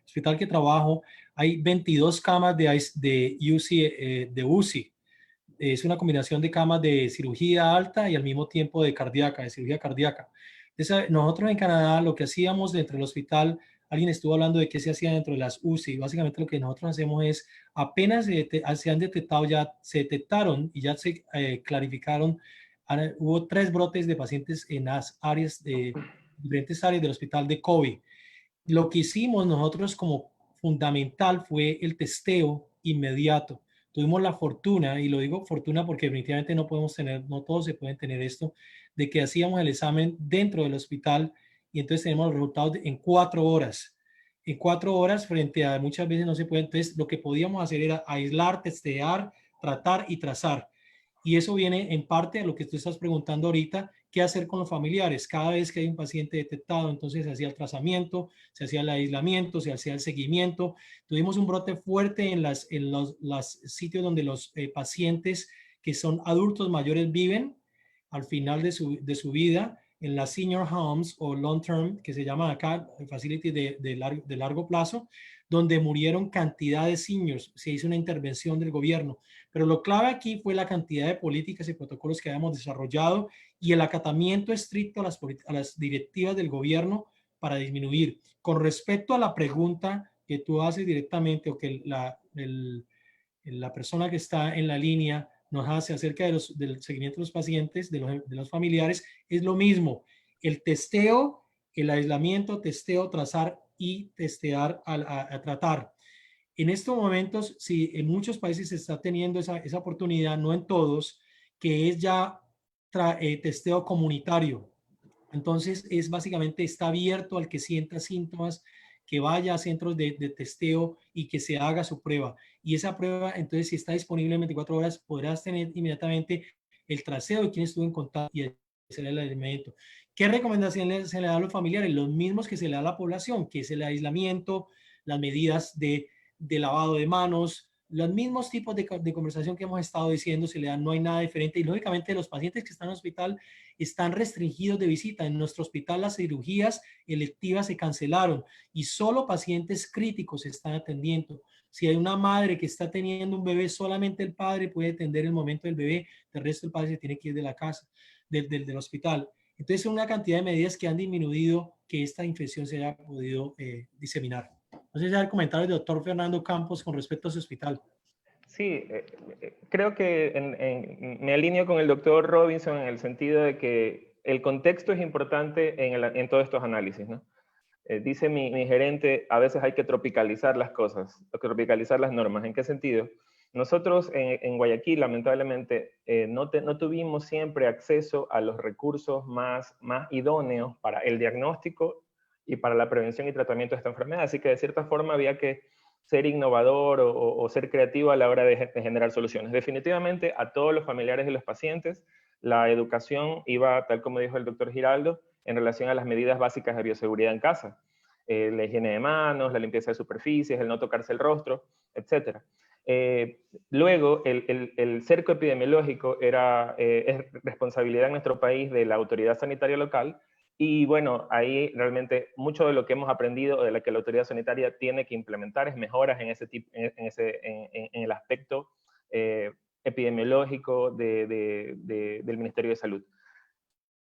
Speaker 5: hospital que trabajo, hay 22 camas de UCI. Es una combinación de camas de cirugía alta y al mismo tiempo de cirugía cardíaca. Entonces, nosotros en Canadá lo que hacíamos dentro del hospital, alguien estuvo hablando de qué se hacía dentro de las UCI. Básicamente lo que nosotros hacemos es, apenas se han detectado, se detectaron y ya se clarificaron, hubo 3 brotes de pacientes en las áreas diferentes áreas del hospital de COVID. Lo que hicimos nosotros como fundamental fue el testeo inmediato. Tuvimos la fortuna, y lo digo fortuna porque definitivamente no todos se pueden tener esto, de que hacíamos el examen dentro del hospital y entonces tenemos los resultados en 4 horas. En 4 horas frente a muchas veces no se puede. Entonces lo que podíamos hacer era aislar, testear, tratar y trazar. Y eso viene en parte a lo que tú estás preguntando ahorita, qué hacer con los familiares. Cada vez que hay un paciente detectado, entonces se hacía el trazamiento, se hacía el aislamiento, se hacía el seguimiento. Tuvimos un brote fuerte en los sitios donde los pacientes que son adultos mayores viven al final de su vida, en las senior homes o long term, que se llama acá, facility de largo plazo, donde murieron cantidad de seniors. Se hizo una intervención del gobierno. Pero lo clave aquí fue la cantidad de políticas y protocolos que habíamos desarrollado y el acatamiento estricto a las directivas del gobierno para disminuir. Con respecto a la pregunta que tú haces directamente o que la persona que está en la línea nos hace acerca del seguimiento de los pacientes, de los familiares, es lo mismo. El testeo, el aislamiento, testeo, trazar y testear a tratar. En estos momentos, sí, en muchos países se está teniendo esa oportunidad, no en todos, que es ya testeo comunitario. Entonces, es básicamente está abierto al que sienta síntomas, que vaya a centros de testeo y que se haga su prueba. Y esa prueba, entonces, si está disponible en 24 horas, podrás tener inmediatamente el traceo de quién estuvo en contacto y hacer el aislamiento. ¿Qué recomendaciones se le da a los familiares? Los mismos que se le da a la población, que es el aislamiento, las medidas de lavado de manos, los mismos tipos de conversación que hemos estado diciendo se le dan, no hay nada diferente. Y lógicamente los pacientes que están en el hospital están restringidos de visita. En nuestro hospital las cirugías electivas se cancelaron y solo pacientes críticos se están atendiendo. Si hay una madre que está teniendo un bebé, solamente el padre puede atender el momento del bebé, del resto el padre se tiene que ir de la casa, del hospital. Entonces, son una cantidad de medidas que han disminuido que esta infección se haya podido diseminar. No sé si hay comentarios del doctor Fernando Campos con respecto a su hospital.
Speaker 8: Sí, creo que me alineo con el doctor Robinson en el sentido de que el contexto es importante en todos estos análisis, ¿no? Dice mi gerente, a veces hay que tropicalizar las cosas, tropicalizar las normas. ¿En qué sentido? Nosotros en Guayaquil, lamentablemente, no tuvimos siempre acceso a los recursos más idóneos para el diagnóstico y para la prevención y tratamiento de esta enfermedad. Así que de cierta forma había que ser innovador o ser creativo a la hora de generar soluciones. Definitivamente a todos los familiares de los pacientes, la educación iba, tal como dijo el doctor Giraldo, en relación a las medidas básicas de bioseguridad en casa. La higiene de manos, la limpieza de superficies, el no tocarse el rostro, etc. Luego, el cerco epidemiológico es responsabilidad en nuestro país de la autoridad sanitaria local. Y bueno, ahí realmente mucho de lo que hemos aprendido, de lo que la autoridad sanitaria tiene que implementar, es mejoras en el aspecto epidemiológico del Ministerio de Salud.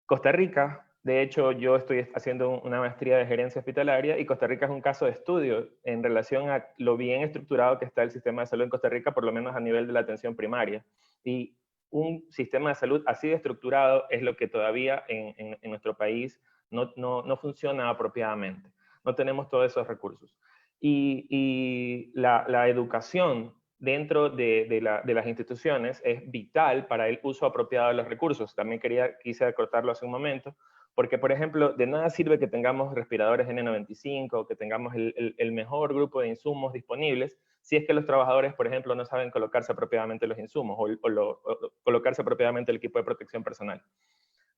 Speaker 8: Costa Rica, de hecho, yo estoy haciendo una maestría de gerencia hospitalaria y Costa Rica es un caso de estudio en relación a lo bien estructurado que está el sistema de salud en Costa Rica, por lo menos a nivel de la atención primaria. Y un sistema de salud así de estructurado es lo que todavía en nuestro país no funciona apropiadamente. No tenemos todos esos recursos. Y la educación dentro de las instituciones es vital para el uso apropiado de los recursos. También quise acortarlo hace un momento, porque, por ejemplo, de nada sirve que tengamos respiradores N95 o que tengamos el mejor grupo de insumos disponibles si es que los trabajadores, por ejemplo, no saben colocarse apropiadamente los insumos o colocarse apropiadamente el equipo de protección personal.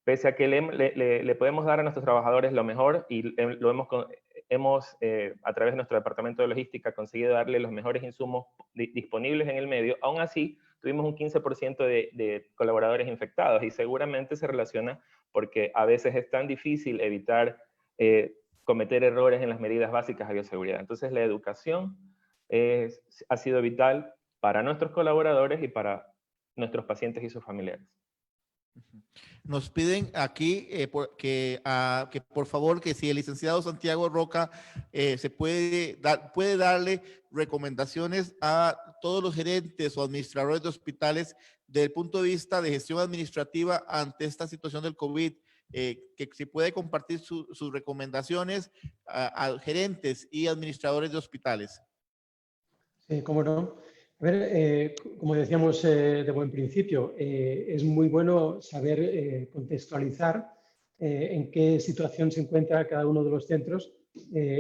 Speaker 8: Pese a que le podemos dar a nuestros trabajadores lo mejor y lo hemos a través de nuestro departamento de logística conseguido darle los mejores insumos disponibles en el medio, aún así tuvimos un 15% de colaboradores infectados y seguramente se relaciona porque a veces es tan difícil evitar cometer errores en las medidas básicas de bioseguridad. Entonces la educación ha sido vital para nuestros colaboradores y para nuestros pacientes y sus familiares.
Speaker 4: Nos piden aquí que por favor, que si el licenciado Santiago Roca puede darle recomendaciones a todos los gerentes o administradores de hospitales desde el punto de vista de gestión administrativa ante esta situación del COVID, que si puede compartir sus recomendaciones a gerentes y administradores de hospitales.
Speaker 9: Sí, cómo no. A ver, como decíamos de buen principio, es muy bueno saber contextualizar en qué situación se encuentra cada uno de los centros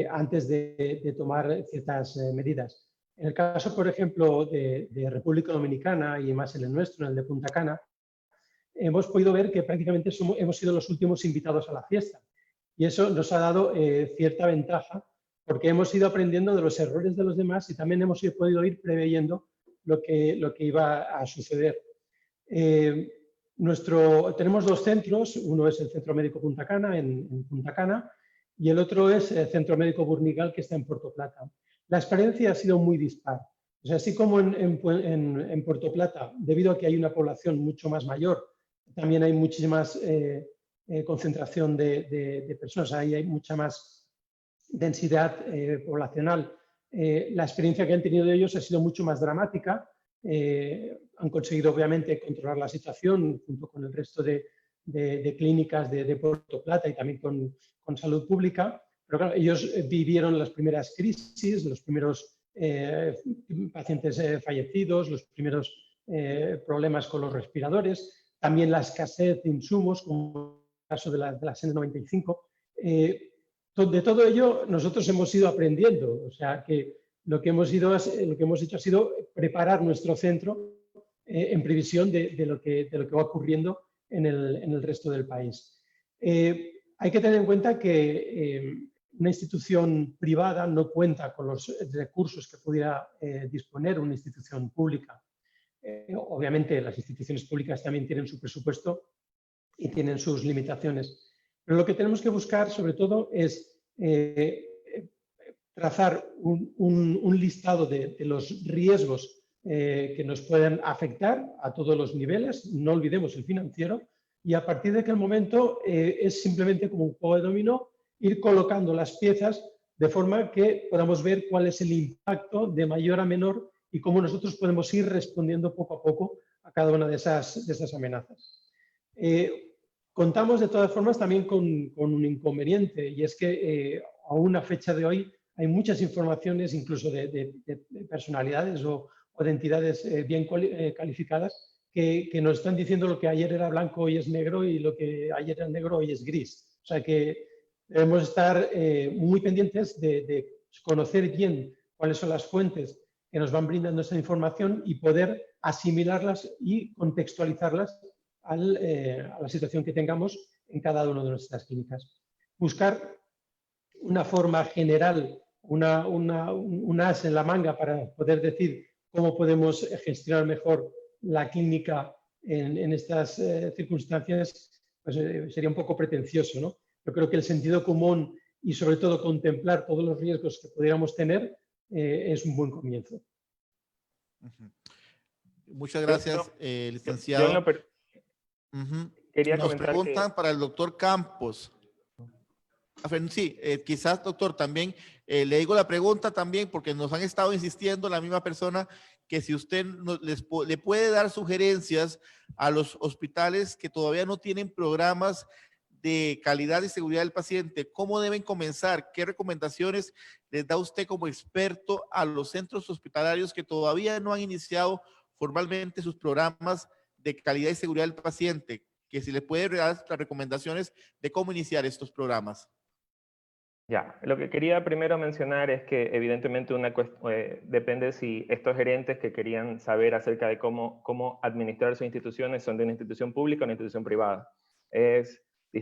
Speaker 9: antes de tomar ciertas medidas. En el caso, por ejemplo, de República Dominicana y más en el nuestro, en el de Punta Cana, hemos podido ver que prácticamente hemos sido los últimos invitados a la fiesta. Y eso nos ha dado cierta ventaja porque hemos ido aprendiendo de los errores de los demás y también hemos podido ir preveyendo lo que iba a suceder. Tenemos dos centros, uno es el Centro Médico Punta Cana, en Punta Cana, y el otro es el Centro Médico Burnigal, que está en Puerto Plata. La experiencia ha sido muy dispar. O sea, así como en Puerto Plata, debido a que hay una población mucho más mayor, también hay muchísima más concentración de personas, ahí hay mucha más densidad poblacional. La experiencia que han tenido ellos ha sido mucho más dramática. Han conseguido, obviamente, controlar la situación junto con el resto de clínicas de Puerto Plata y también con salud pública. Pero claro, ellos vivieron las primeras crisis, los primeros pacientes fallecidos, los primeros problemas con los respiradores, también la escasez de insumos, como el caso de la N95. De todo ello nosotros hemos ido aprendiendo, o sea que lo que hemos hecho ha sido preparar nuestro centro en previsión de lo que va ocurriendo en el resto del país. Hay que tener en cuenta que una institución privada no cuenta con los recursos que pudiera disponer una institución pública. Obviamente las instituciones públicas también tienen su presupuesto y tienen sus limitaciones. Pero lo que tenemos que buscar sobre todo es trazar un listado de los riesgos que nos pueden afectar a todos los niveles, no olvidemos el financiero, y a partir de aquel momento es simplemente como un juego de dominó, ir colocando las piezas de forma que podamos ver cuál es el impacto de mayor a menor y cómo nosotros podemos ir respondiendo poco a poco a cada una de esas amenazas. Contamos de todas formas también con un inconveniente, y es que a una fecha de hoy hay muchas informaciones, incluso de personalidades o de entidades bien calificadas, que nos están diciendo lo que ayer era blanco hoy es negro y lo que ayer era negro hoy es gris. O sea que debemos estar muy pendientes de conocer bien cuáles son las fuentes que nos van brindando esa información y poder asimilarlas y contextualizarlas a la situación que tengamos en cada una de nuestras clínicas. Buscar una forma general, un as en la manga para poder decir cómo podemos gestionar mejor la clínica en estas circunstancias, pues sería un poco pretencioso, ¿no? Yo creo que el sentido común y sobre todo contemplar todos los riesgos que pudiéramos tener es un buen comienzo.
Speaker 4: Muchas gracias, licenciado.
Speaker 8: Quería
Speaker 4: Nos
Speaker 8: comentar
Speaker 4: preguntan para el doctor Campos. Sí, quizás, doctor, también le digo la pregunta también porque nos han estado insistiendo la misma persona que si usted le puede dar sugerencias a los hospitales que todavía no tienen programas de calidad y seguridad del paciente, ¿cómo deben comenzar? ¿Qué recomendaciones les da usted como experto a los centros hospitalarios que todavía no han iniciado formalmente sus programas de calidad y seguridad del paciente? Que si le puede dar las recomendaciones de cómo iniciar estos programas.
Speaker 8: Ya, lo que quería primero mencionar es que evidentemente depende si estos gerentes que querían saber acerca de cómo administrar sus instituciones son de una institución pública o una institución privada. Es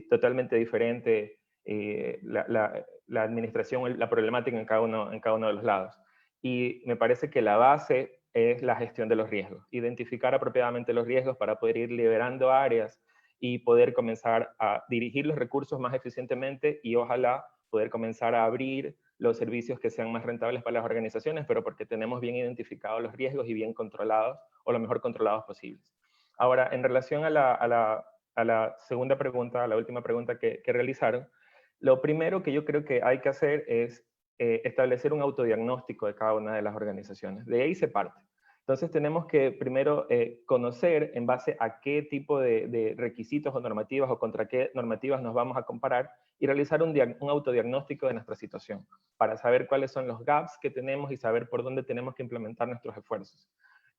Speaker 8: totalmente diferente la administración, la problemática en cada uno de los lados. Y me parece que la base es la gestión de los riesgos, identificar apropiadamente los riesgos para poder ir liberando áreas y poder comenzar a dirigir los recursos más eficientemente y ojalá poder comenzar a abrir los servicios que sean más rentables para las organizaciones, pero porque tenemos bien identificados los riesgos y bien controlados, o lo mejor controlados posibles. Ahora, en relación a la segunda pregunta, a la última pregunta que realizaron, lo primero que yo creo que hay que hacer es establecer un autodiagnóstico de cada una de las organizaciones. De ahí se parte. Entonces tenemos que primero conocer en base a qué tipo de requisitos o normativas o contra qué normativas nos vamos a comparar y realizar un autodiagnóstico de nuestra situación para saber cuáles son los gaps que tenemos y saber por dónde tenemos que implementar nuestros esfuerzos.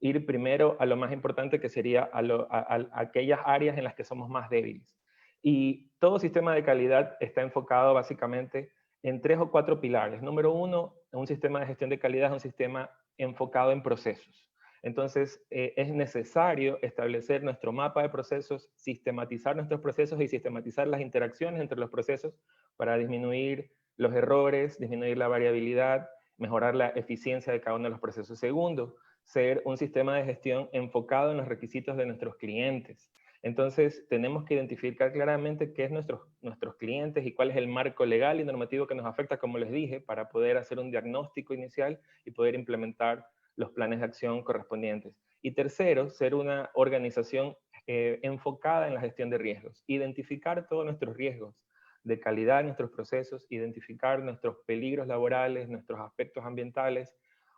Speaker 8: Ir primero a lo más importante que sería a aquellas áreas en las que somos más débiles. Y todo sistema de calidad está enfocado básicamente en 3 o 4 pilares. Número 1, un sistema de gestión de calidad es un sistema enfocado en procesos. Entonces, es necesario establecer nuestro mapa de procesos, sistematizar nuestros procesos y sistematizar las interacciones entre los procesos para disminuir los errores, disminuir la variabilidad, mejorar la eficiencia de cada uno de los procesos. Segundo, ser un sistema de gestión enfocado en los requisitos de nuestros clientes. Entonces, tenemos que identificar claramente qué es nuestros clientes y cuál es el marco legal y normativo que nos afecta, como les dije, para poder hacer un diagnóstico inicial y poder implementar los planes de acción correspondientes. Y tercero, ser una organización enfocada en la gestión de riesgos. Identificar todos nuestros riesgos de calidad en nuestros procesos, identificar nuestros peligros laborales, nuestros aspectos ambientales,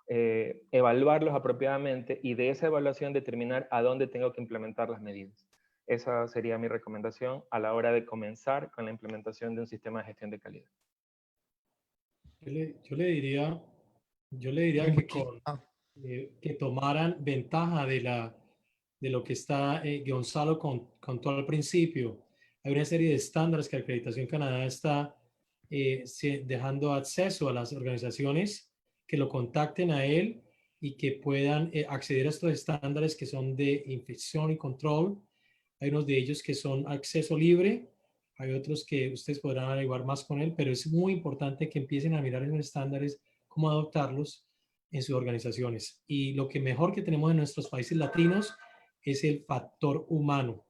Speaker 8: evaluarlos apropiadamente y de esa evaluación determinar a dónde tengo que implementar las medidas. Esa sería mi recomendación a la hora de comenzar con la implementación de un sistema de gestión de calidad.
Speaker 5: Yo le diría Yo le diría que tomaran ventaja de lo que está Gonzalo contó al principio. Hay una serie de estándares que Acreditación Canadá está dejando acceso a las organizaciones que lo contacten a él y que puedan acceder a estos estándares que son de infección y control. Hay unos de ellos que son acceso libre, hay otros que ustedes podrán averiguar más con él, pero es muy importante que empiecen a mirar esos estándares, cómo adoptarlos en sus organizaciones. Y lo que mejor que tenemos en nuestros países latinos es el factor humano.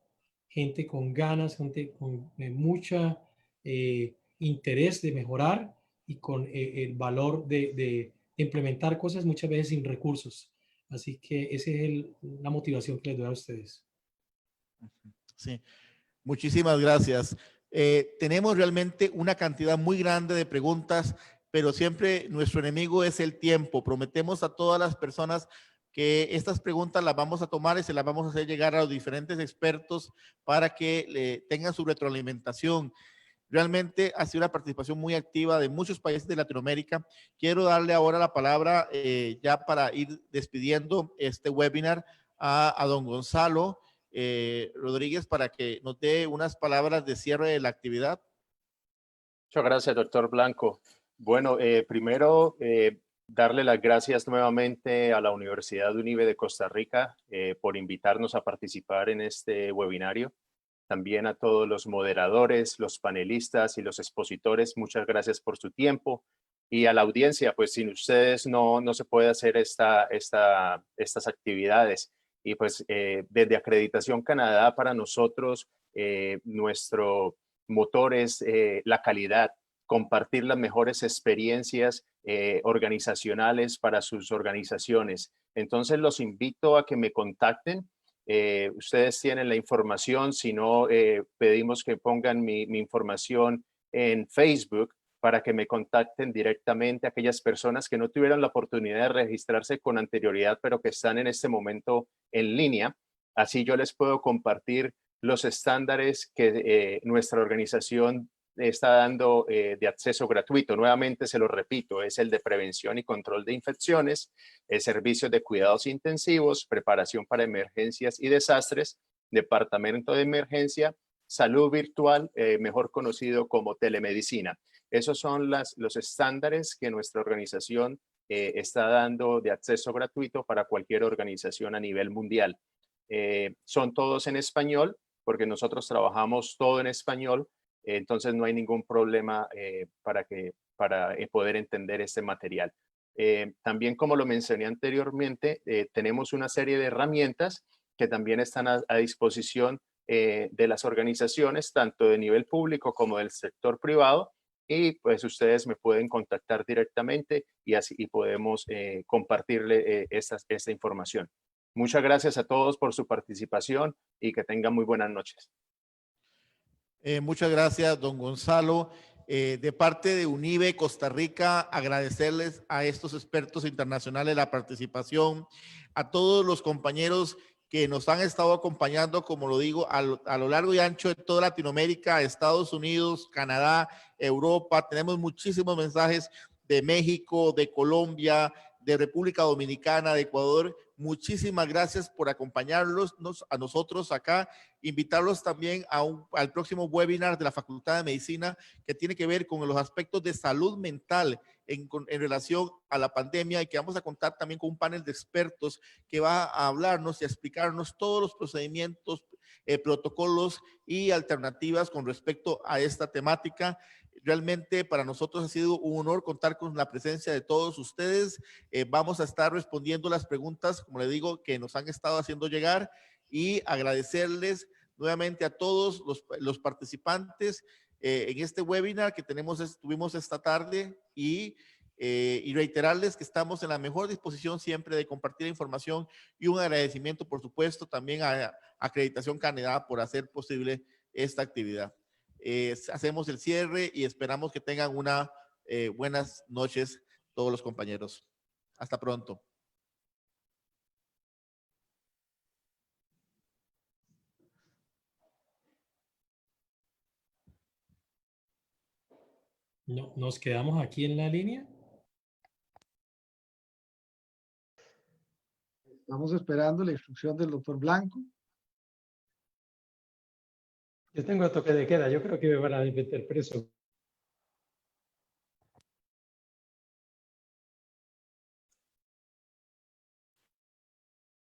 Speaker 5: Gente con ganas, gente con mucha interés de mejorar y con el valor de implementar cosas muchas veces sin recursos. Así que esa es la motivación que les doy a ustedes.
Speaker 4: Sí, muchísimas gracias. Tenemos realmente una cantidad muy grande de preguntas, pero siempre nuestro enemigo es el tiempo. Prometemos a todas las personas que estas preguntas las vamos a tomar y se las vamos a hacer llegar a los diferentes expertos para que tengan su retroalimentación. Realmente ha sido una participación muy activa de muchos países de Latinoamérica. Quiero darle ahora la palabra, ya para ir despidiendo este webinar, a don Gonzalo Rodríguez, para que nos dé unas palabras de cierre de la actividad.
Speaker 7: Muchas gracias, doctor Blanco. Bueno, primero darle las gracias nuevamente a la Universidad UNIBE de Costa Rica por invitarnos a participar en este webinario. También a todos los moderadores, los panelistas y los expositores, muchas gracias por su tiempo. Y a la audiencia, pues sin ustedes no se puede hacer estas actividades. Y pues desde Acreditación Canadá, para nosotros, nuestro motor es la calidad, compartir las mejores experiencias organizacionales para sus organizaciones. Entonces los invito a que me contacten. Ustedes tienen la información, si no, pedimos que pongan mi información en Facebook para que me contacten directamente a aquellas personas que no tuvieron la oportunidad de registrarse con anterioridad, pero que están en este momento en línea. Así yo les puedo compartir los estándares que nuestra organización está dando de acceso gratuito. Nuevamente se lo repito, es el de prevención y control de infecciones, servicios de cuidados intensivos, preparación para emergencias y desastres, departamento de emergencia, salud virtual, mejor conocido como telemedicina. Esos son los estándares que nuestra organización está dando de acceso gratuito para cualquier organización a nivel mundial. Son todos en español, porque nosotros trabajamos todo en español, entonces no hay ningún problema para poder entender este material. También, como lo mencioné anteriormente, tenemos una serie de herramientas que también están a disposición de las organizaciones, tanto de nivel público como del sector privado, y pues ustedes me pueden contactar directamente y así podemos compartirle esta información. Muchas gracias a todos por su participación y que tengan muy buenas noches.
Speaker 4: Muchas gracias, don Gonzalo. De parte de UNIBE Costa Rica, agradecerles a estos expertos internacionales la participación, a todos los compañeros que nos han estado acompañando, como lo digo, a lo largo y ancho de toda Latinoamérica, Estados Unidos, Canadá, Europa. Tenemos muchísimos mensajes de México, de Colombia, de República Dominicana, de Ecuador. Muchísimas gracias por acompañarnos a nosotros acá. Invitarlos también al próximo webinar de la Facultad de Medicina, que tiene que ver con los aspectos de salud mental en relación a la pandemia, y que vamos a contar también con un panel de expertos que va a hablarnos y a explicarnos todos los procedimientos, protocolos y alternativas con respecto a esta temática. Realmente para nosotros ha sido un honor contar con la presencia de todos ustedes. Vamos a estar respondiendo las preguntas, como le digo, que nos han estado haciendo llegar, y agradecerles nuevamente a todos los participantes en este webinar que tuvimos esta tarde, y reiterarles que estamos en la mejor disposición siempre de compartir información, y un agradecimiento, por supuesto, también a Acreditación Canadá por hacer posible esta actividad. Hacemos el cierre y esperamos que tengan buenas noches todos los compañeros. Hasta pronto.
Speaker 5: ¿Nos quedamos aquí en la línea?
Speaker 2: Estamos esperando la instrucción del doctor Blanco.
Speaker 9: Yo tengo toque de queda, yo creo que me van a meter preso.